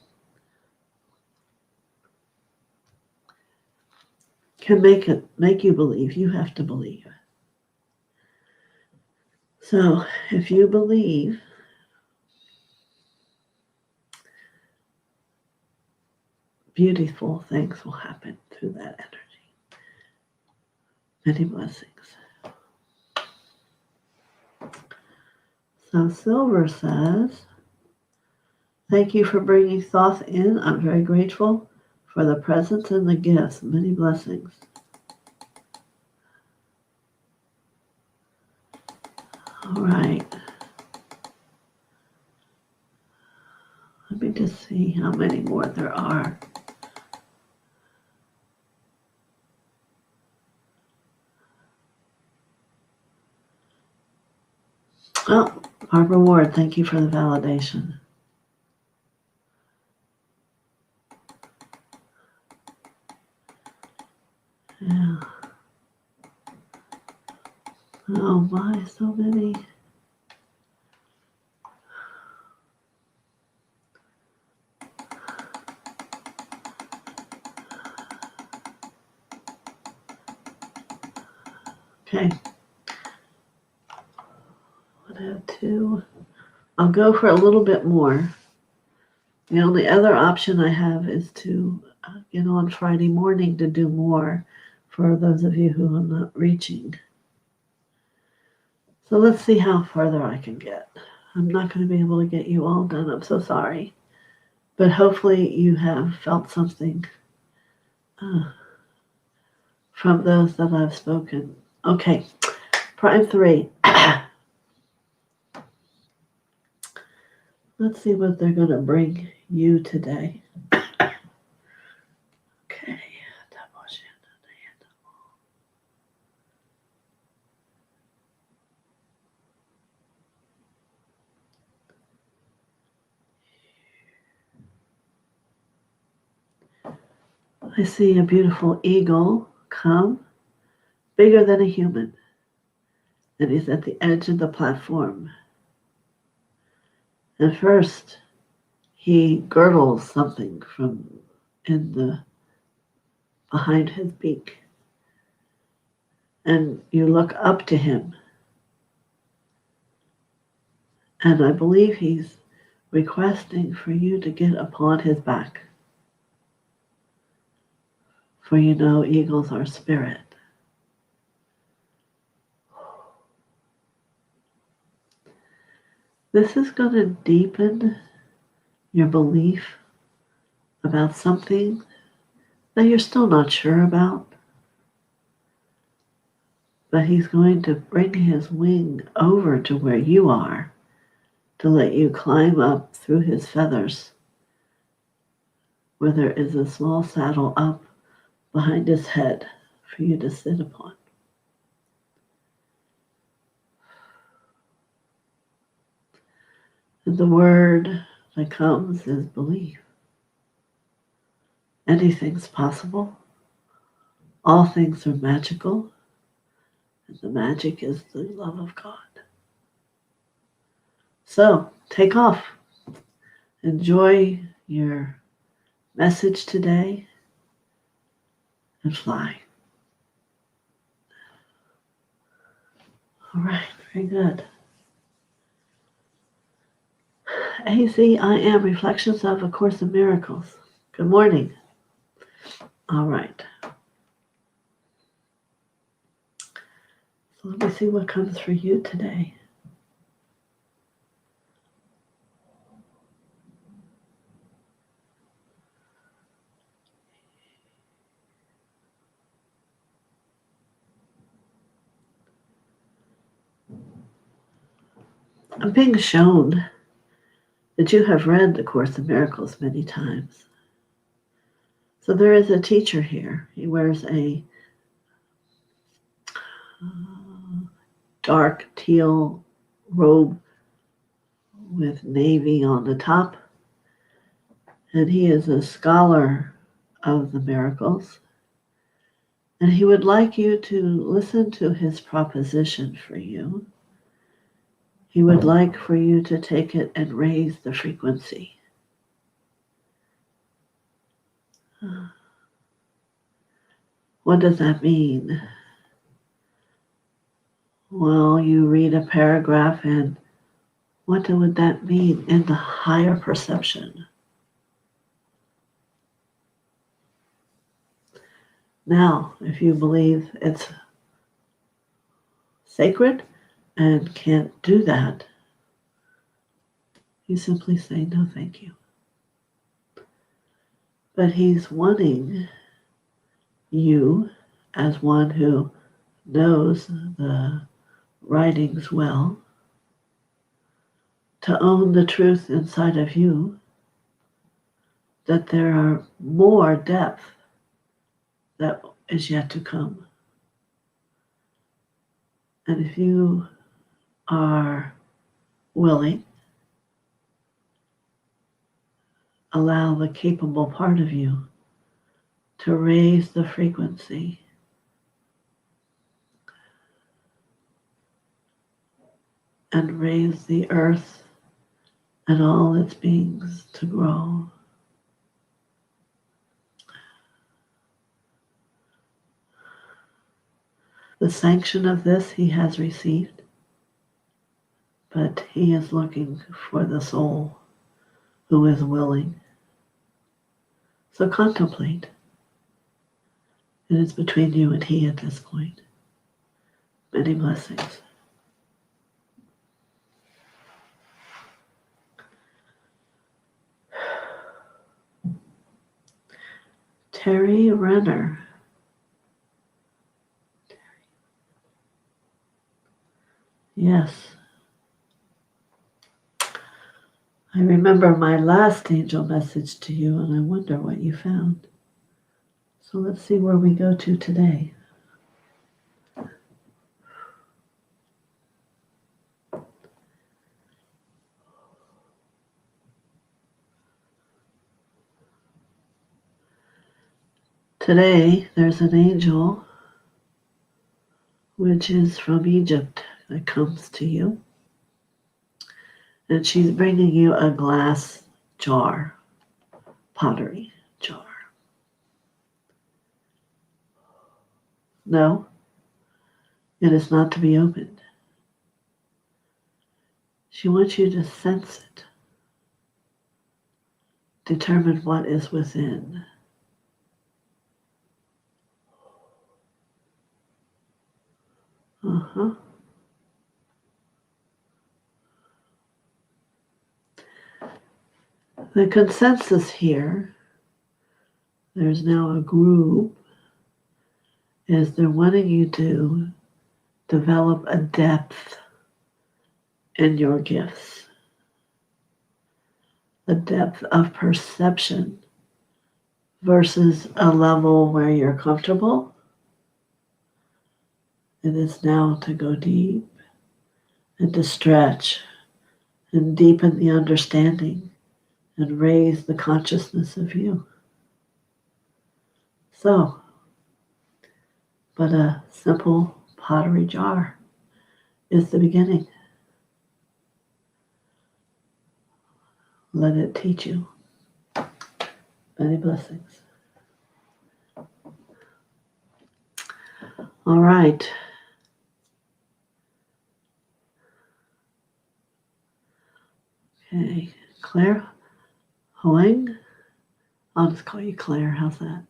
can make you believe. You have to believe. So if you believe, beautiful things will happen through that energy. Many blessings. So Silver says, thank you for bringing Thoth in. I'm very grateful for the presents and the gifts. Many blessings. All right. Let me just see how many more there are. Oh, Barbara Ward, thank you for the validation. Yeah. Oh my, so many. Okay. I have two. I'll go for a little bit more. The only other option I have is to get on Friday morning to do more for those of you who I'm not reaching. So let's see how further I can get. I'm not going to be able to get you all done. I'm so sorry. But hopefully you have felt something from those that I've spoken. Okay, Prime 3. Let's see what they're going to bring you today. Okay. I see a beautiful eagle come, bigger than a human, and he's at the edge of the platform. And first, he girdles something from behind his beak, and you look up to him, and I believe he's requesting for you to get upon his back. For you know, eagles are spirit. This is going to deepen your belief about something that you're still not sure about. But he's going to bring his wing over to where you are to let you climb up through his feathers, where there is a small saddle up behind his head for you to sit upon. And the word that comes is belief. Anything's possible. All things are magical. And the magic is the love of God. So, take off. Enjoy your message today and fly. All right, very good. AZ, I am Reflections of A Course in Miracles. Good morning. All right. So So let me see what comes for you today. I'm being shown that you have read the Course in Miracles many times. So there is a teacher here. He wears a dark teal robe with navy on the top. And he is a scholar of the miracles. And he would like you to listen to his proposition for you. He would like for you to take it and raise the frequency. What does that mean? Well, you read a paragraph, and what would that mean in the higher perception? Now, if you believe it's sacred and can't do that, you simply say, no, thank you. But he's wanting you, as one who knows the writings well, to own the truth inside of you, that there are more depth that is yet to come. And if you are willing, allow the capable part of you to raise the frequency and raise the earth and all its beings to grow. The sanction of this he has received, but he is looking for the soul who is willing. So contemplate. It is between you and he at this point. Many blessings. Terry Renner. Yes. I remember my last angel message to you, and I wonder what you found. So let's see where we go to today. Today, there's an angel which is from Egypt that comes to you. And she's bringing you a glass jar, pottery jar. No, it is not to be opened. She wants you to sense it. Determine what is within. The consensus here, there's now a group, is they're wanting you to develop a depth in your gifts, a depth of perception versus a level where you're comfortable. It is now to go deep and to stretch and deepen the understanding and raise the consciousness of you. So, but a simple pottery jar is the beginning. Let it teach you. Many blessings. All right. Okay, Claire Hoang. I'll just call you Claire. How's that?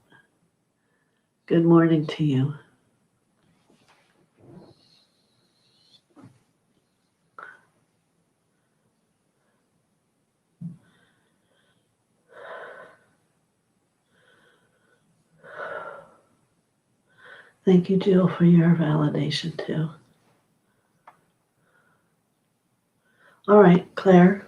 Good morning to you. Thank you, Jill, for your validation too. All right, Claire.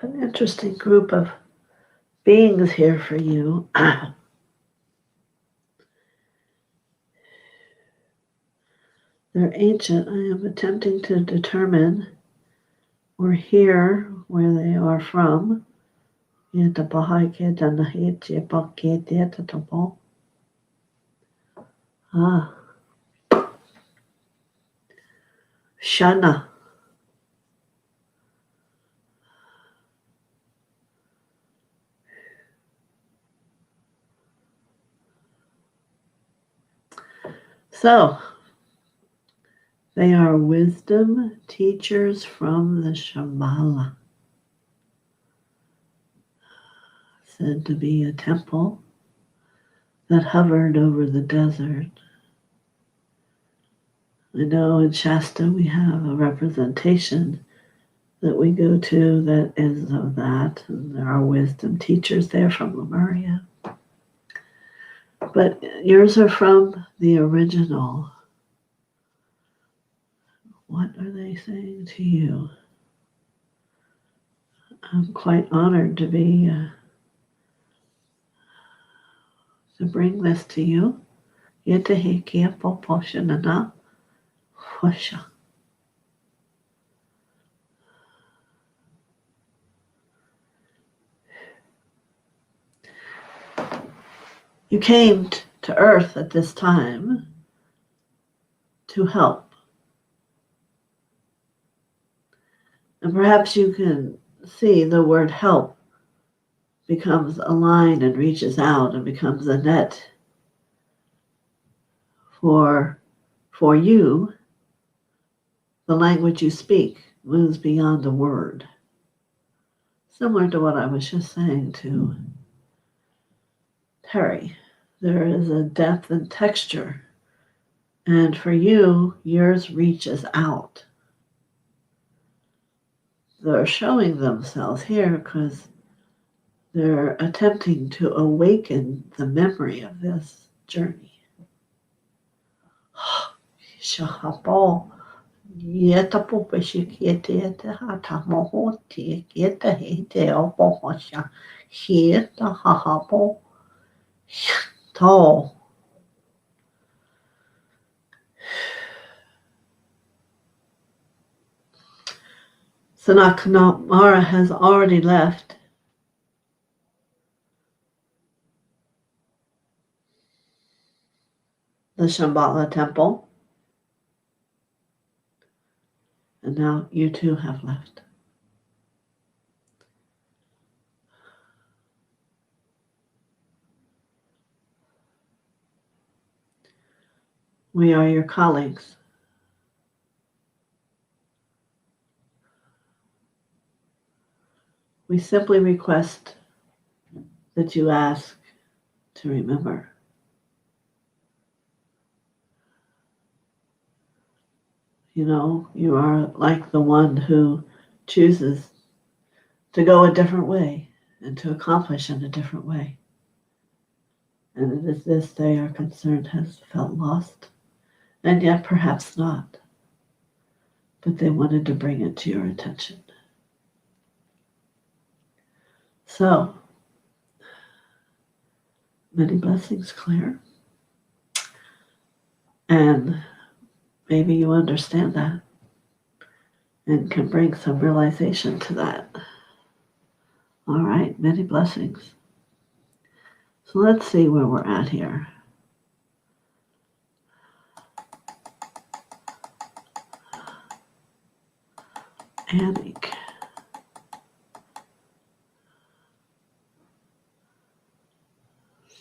An interesting group of beings here for you. They're ancient. I am attempting to determine or hear where they are from. Ah, Shana. So, they are wisdom teachers from the Shambhala, said to be a temple that hovered over the desert. I know in Shasta we have a representation that we go to that is of that, and there are wisdom teachers there from Lemuria. But yours are from the original. What are they saying to you? I'm quite honored to bring this to you. You came to Earth at this time to help. And perhaps you can see the word help becomes a line and reaches out and becomes a net for you. The language you speak moves beyond a word. Similar to what I was just saying to Terry. There is a depth and texture. And for you, yours reaches out. They're showing themselves here because they're attempting to awaken the memory of this journey. Shahabo, yeta popeshikiete hatamohoti, yeta hete opohosha, hieta hahabo, to. Sanakanamara has already left. The Shambhala temple. And now you too have left. We are your colleagues. We simply request that you ask to remember. You know, you are like the one who chooses to go a different way and to accomplish in a different way. And it is this they are concerned has felt lost, and yet perhaps not. But they wanted to bring it to your attention. So, many blessings, Claire. And maybe you understand that and can bring some realization to that. All right, many blessings. So let's see where we're at here. Anik.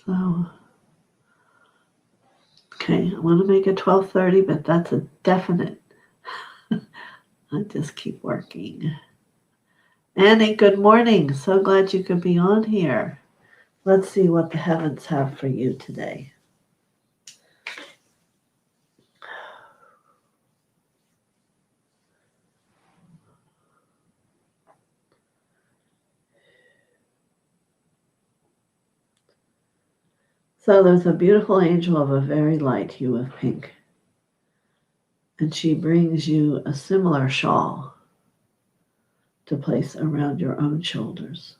So, okay, I want to make it 12:30, but that's a definite. I just keep working. Annie, good morning. So glad you could be on here. Let's see what the heavens have for you today. So there's a beautiful angel of a very light hue of pink. And she brings you a similar shawl to place around your own shoulders.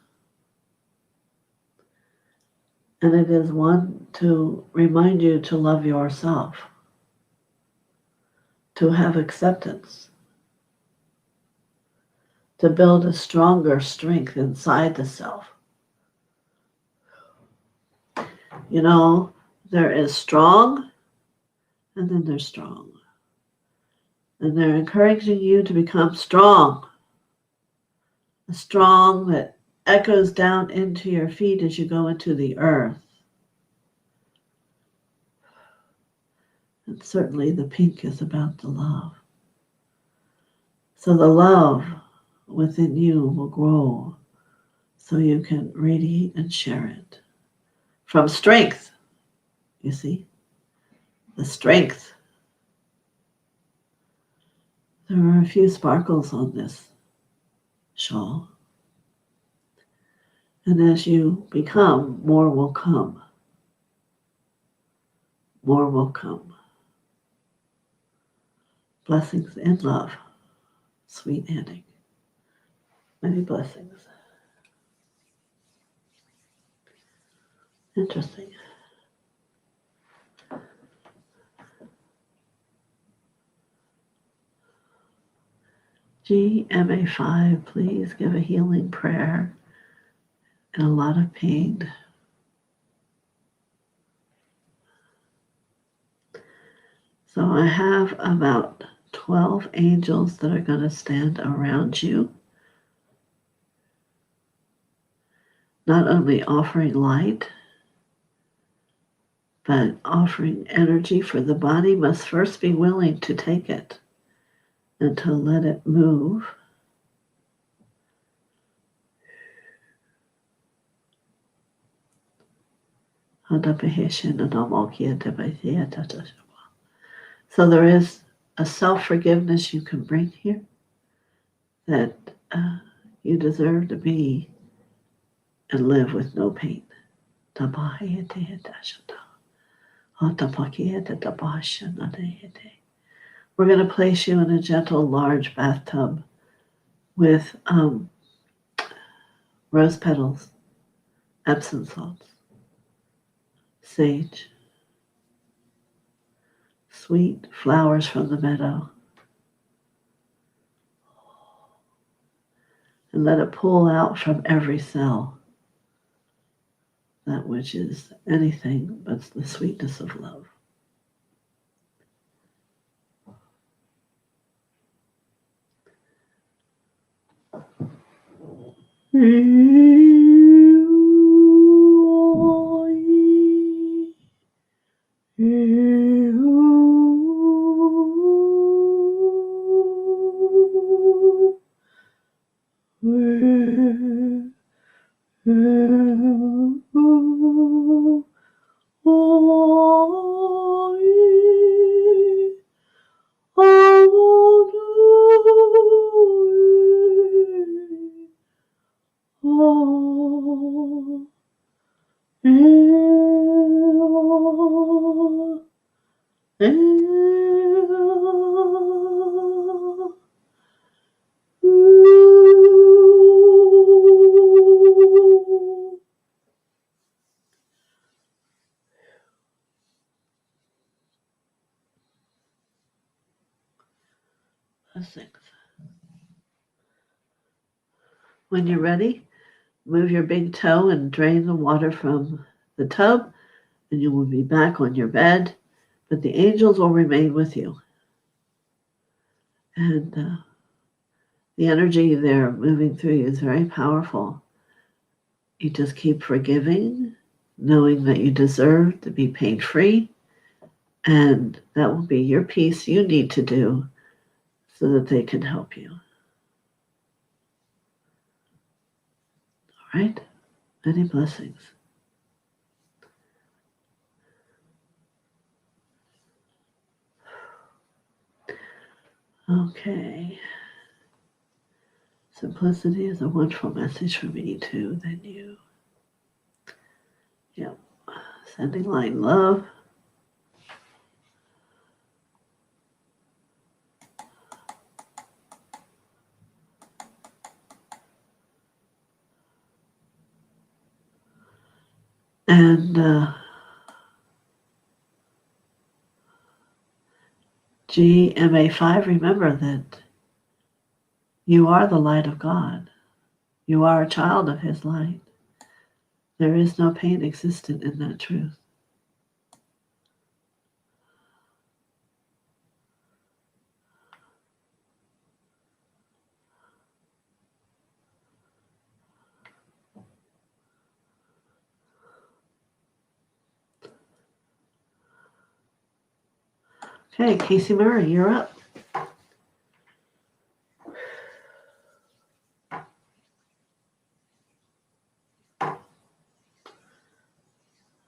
And it is one to remind you to love yourself, to have acceptance, to build a stronger strength inside the self. You know, there is strong, and then there's strong. And they're encouraging you to become strong. A strong that echoes down into your feet as you go into the earth. And certainly the pink is about the love. So the love within you will grow so you can radiate and share it. From strength, you see, the strength. There are a few sparkles on this shawl. And as you become, more will come. More will come. Blessings in love, sweet Annie. Many blessings. Interesting. GMA5, please give a healing prayer and a lot of pain. So I have about 12 angels that are going to stand around you, not only offering light, but offering energy, for the body must first be willing to take it and to let it move. So there is a self-forgiveness you can bring here, that you deserve to be and live with no pain. We're going to place you in a gentle, large bathtub with rose petals, Epsom salts, sage, sweet flowers from the meadow, and let it pull out from every cell that which is anything but the sweetness of love. When you're ready, move your big toe and drain the water from the tub, and you will be back on your bed, but the angels will remain with you. And the energy they're moving through you is very powerful. You just keep forgiving, knowing that you deserve to be pain-free, and that will be your piece you need to do so that they can help you. right? Many blessings. Okay. Simplicity is a wonderful message for me too. Then you. Yep. Sending light and love. And GMA5, remember that you are the light of God. You are a child of His light. There is no pain existent in that truth. Okay, Casey Murray, you're up.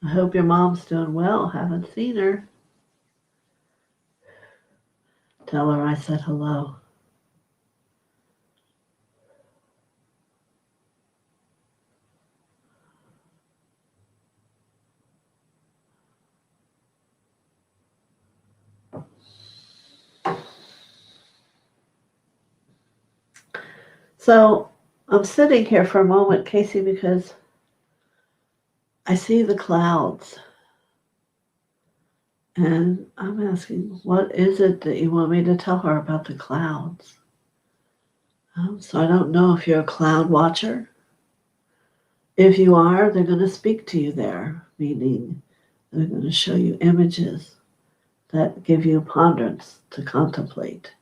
I hope your mom's doing well. Haven't seen her. Tell her I said hello. So I'm sitting here for a moment, Casey, because I see the clouds. And I'm asking, what is it that you want me to tell her about the clouds? So I don't know if you're a cloud watcher. If you are, they're going to speak to you there, meaning they're going to show you images that give you ponderance to contemplate.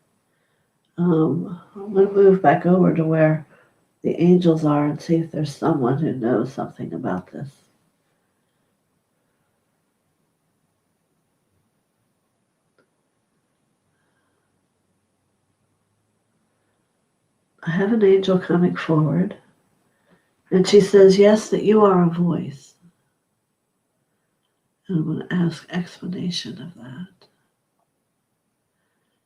I'm going to move back over to where the angels are and see if there's someone who knows something about this. I have an angel coming forward, and she says, yes, that you are a voice. And I'm going to ask explanation of that.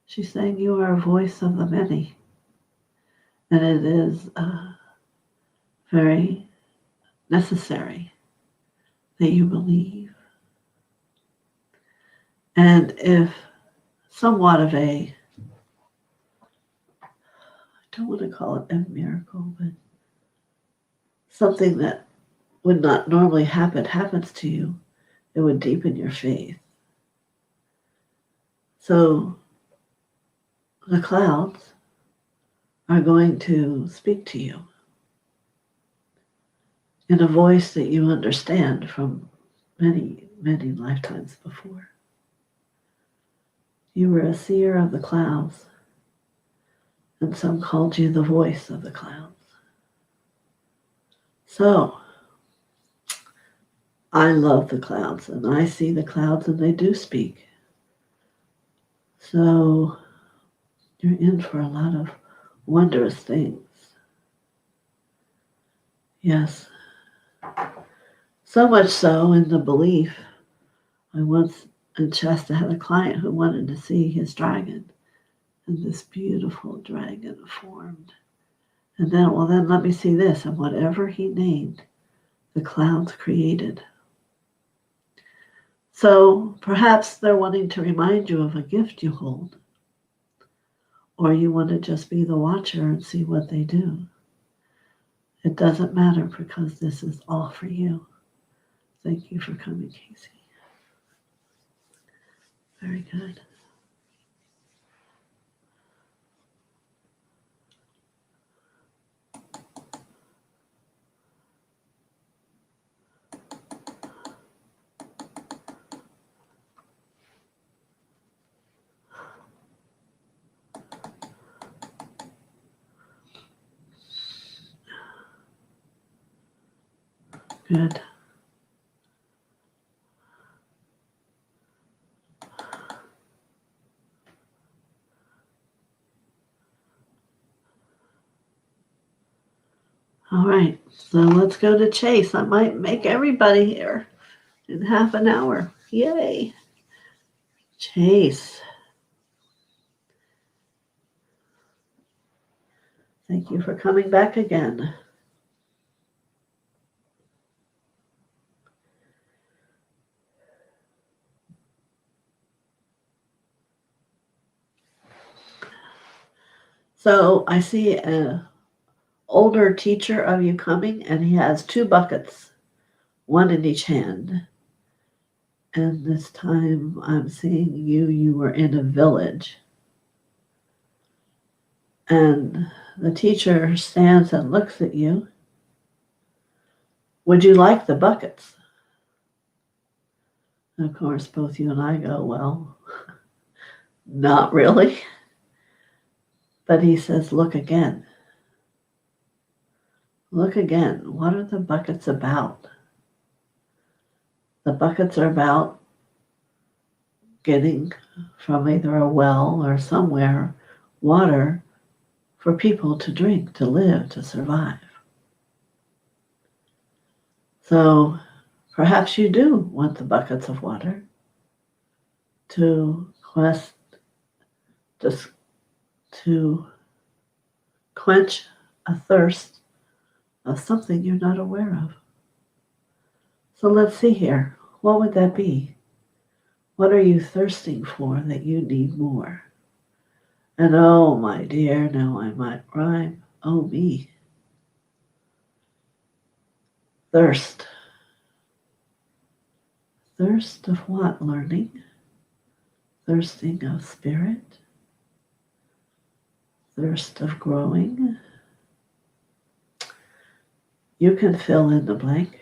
She's saying you are a voice of the many, and it is very necessary that you believe. And if somewhat of a, I don't want to call it a miracle, but something that would not normally happen happens to you, it would deepen your faith. So the clouds are going to speak to you in a voice that you understand from many, many lifetimes before. You were a seer of the clouds, and some called you the voice of the clouds. So, I love the clouds, and I see the clouds, and they do speak. So, you're in for a lot of wondrous things. Yes. So much so in the belief, I once in Shasta had a client who wanted to see his dragon, and this beautiful dragon formed. And then, well, then let me see this. And whatever he named, the clouds created. So perhaps they're wanting to remind you of a gift you hold. Or you want to just be the watcher and see what they do. It doesn't matter because this is all for you. Thank you for coming, Casey. Very good. Good. All right, so let's go to Chase. I might make everybody here in half an hour. Yay. Chase. Thank you for coming back again. So I see an older teacher of you coming, and he has 2 buckets, one in each hand. And this time I'm seeing you were in a village. And the teacher stands and looks at you. Would you like the buckets? And of course, both you and I go, well, not really. But he says, look again. Look again. What are the buckets about? The buckets are about getting from either a well or somewhere water for people to drink, to live, to survive. So perhaps you do want the buckets of water to quench a thirst of something you're not aware of. So let's see here. What would that be? What are you thirsting for that you need more? And oh, my dear, now I might rhyme. Oh, me. Thirst. Thirst of what? Learning. Thirsting of spirit. Thirst of growing. You can fill in the blank.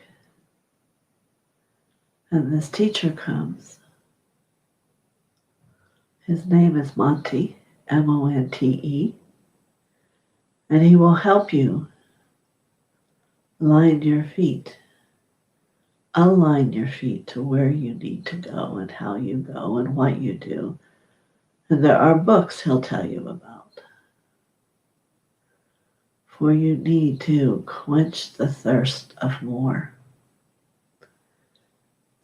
And this teacher comes. His name is Monte, Monte, and he will help you align your feet to where you need to go and how you go and what you do. And there are books he'll tell you about. For you need to quench the thirst of more.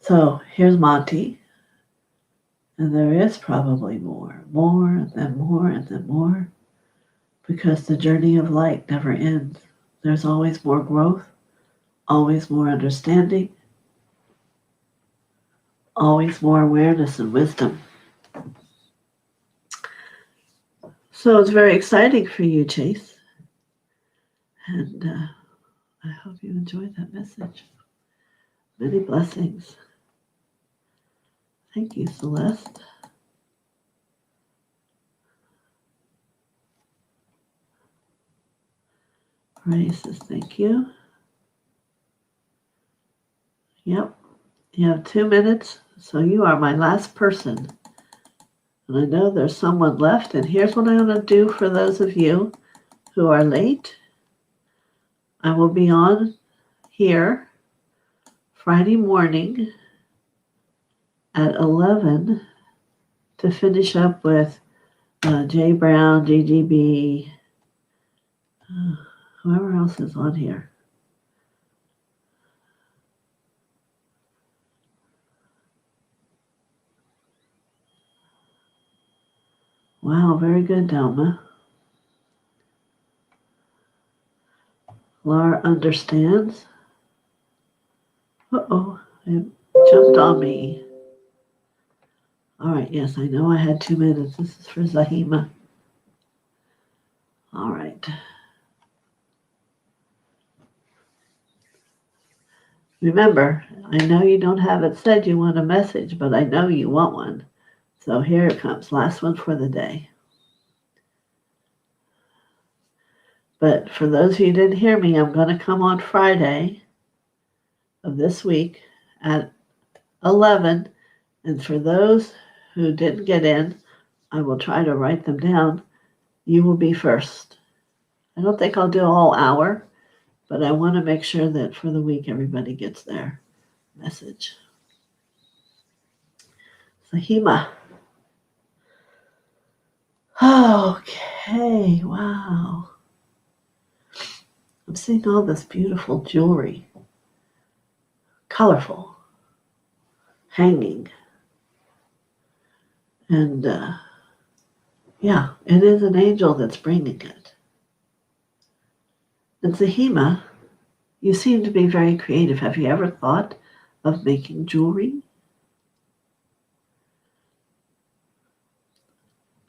So here's Monty. And there is probably more and then more and then more. Because the journey of light never ends. There's always more growth, always more understanding, always more awareness and wisdom. So it's very exciting for you, Chase. And I hope you enjoyed that message. Many blessings. Thank you, Celeste. Ray says thank you. Yep. You have 2 minutes, so you are my last person. And I know there's someone left, and here's what I'm going to do for those of you who are late. I will be on here Friday morning at 11 to finish up with Jay Brown, GGB, whoever else is on here. Wow, very good, Delma. Laura understands. Uh-oh, it jumped on me. All right, yes, I know I had 2 minutes. This is for Zahima. All right. Remember, I know you don't have it said you want a message, but I know you want one. So here it comes, last one for the day. But for those of you who didn't hear me, I'm going to come on Friday of this week at 11. And for those who didn't get in, I will try to write them down. You will be first. I don't think I'll do a whole hour, but I want to make sure that for the week everybody gets their message. Sahima. Okay, wow. I'm seeing all this beautiful jewelry, colorful, hanging. And yeah, it is an angel that's bringing it. And Zahima, you seem to be very creative. Have you ever thought of making jewelry?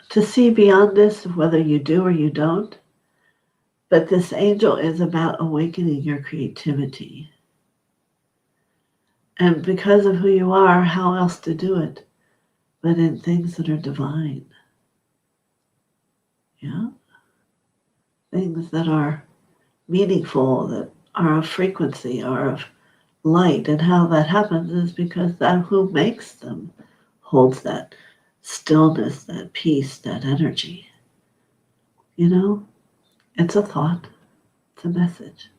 To see beyond this, whether you do or you don't, but this angel is about awakening your creativity. And because of who you are, how else to do it but in things that are divine? Yeah? Things that are meaningful, that are of frequency, are of light. And how that happens is because that who makes them holds that stillness, that peace, that energy. You know, it's a thought, it's a message.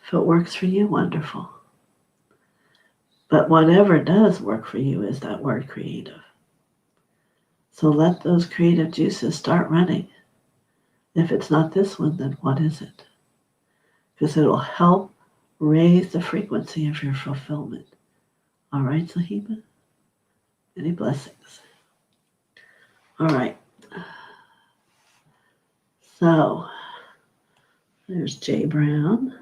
If it works for you, wonderful. But whatever does work for you is that word creative. So let those creative juices start running. If it's not this one, then what is it? Because it'll help raise the frequency of your fulfillment. All right, Zahima? Many blessings. All right. So, there's Jay Brown.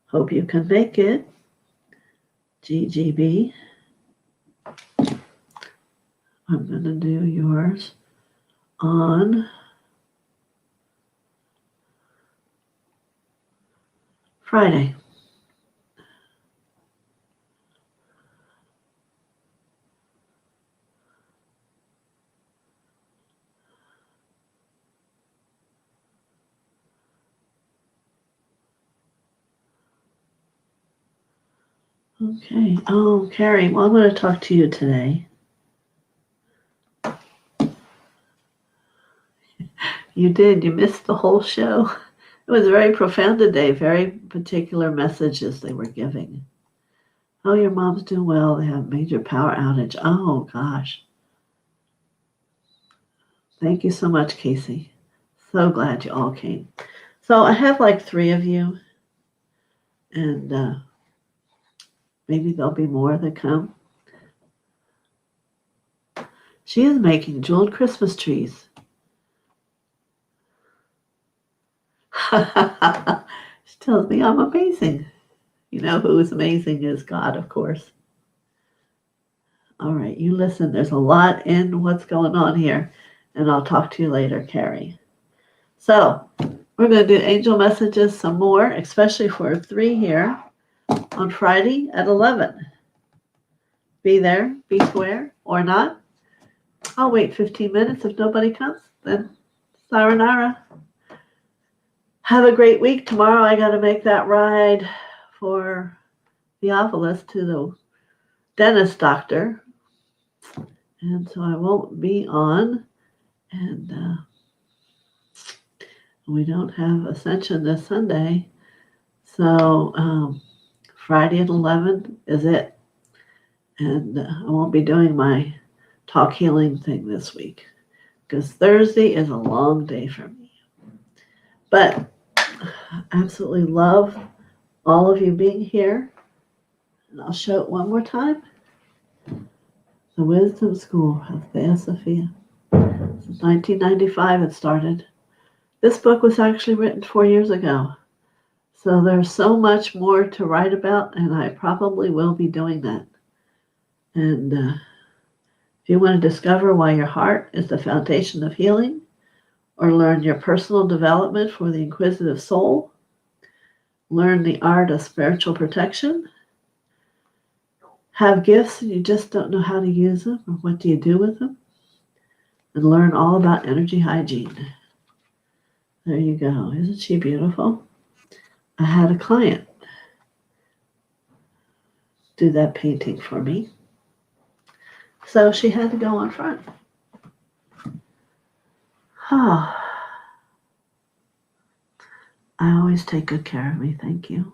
Hope you can make it. GGB. I'm going to do yours on Friday. Okay. Oh, Carrie, well, I'm going to talk to you today. You did. You missed the whole show. It was very profound today. Very particular messages they were giving. Oh, your mom's doing well. They have major power outage. Oh, gosh. Thank you so much, Casey. So glad you all came. So I have like 3 of you. And maybe there'll be more that come. She is making jeweled Christmas trees. She tells me I'm amazing. You know who's amazing is God, of course. All right, you listen. There's a lot in what's going on here, and I'll talk to you later, Carrie. So we're going to do angel messages some more, especially for 3 here on Friday at 11. Be there, be square, or not. I'll wait 15 minutes. If nobody comes, then sayonara. Have a great week. Tomorrow I got to make that ride for Theophilus to the dentist doctor. And so I won't be on. And we don't have Ascension this Sunday. So Friday at 11 is it. And I won't be doing my talk healing thing this week because Thursday is a long day for me. But I absolutely love all of you being here. And I'll show it one more time. The Wisdom School of TheoSophia. Since 1995 it started. This book was actually written 4 years ago. So there's so much more to write about, and I probably will be doing that. And if you want to discover why your heart is the foundation of healing, or learn your personal development for the inquisitive soul, learn the art of spiritual protection, have gifts and you just don't know how to use them, or what do you do with them, and learn all about energy hygiene. There you go. Isn't she beautiful? I had a client do that painting for me. So she had to go on front. Oh, I always take good care of me. Thank you.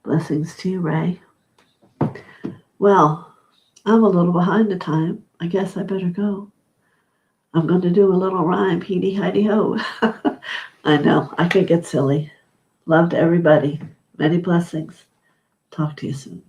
Blessings to you, Ray. Well, I'm a little behind the time. I guess I better go. I'm going to do a little rhyme, heedy, hidey, ho. I know. I could get silly. Love to everybody. Many blessings. Talk to you soon.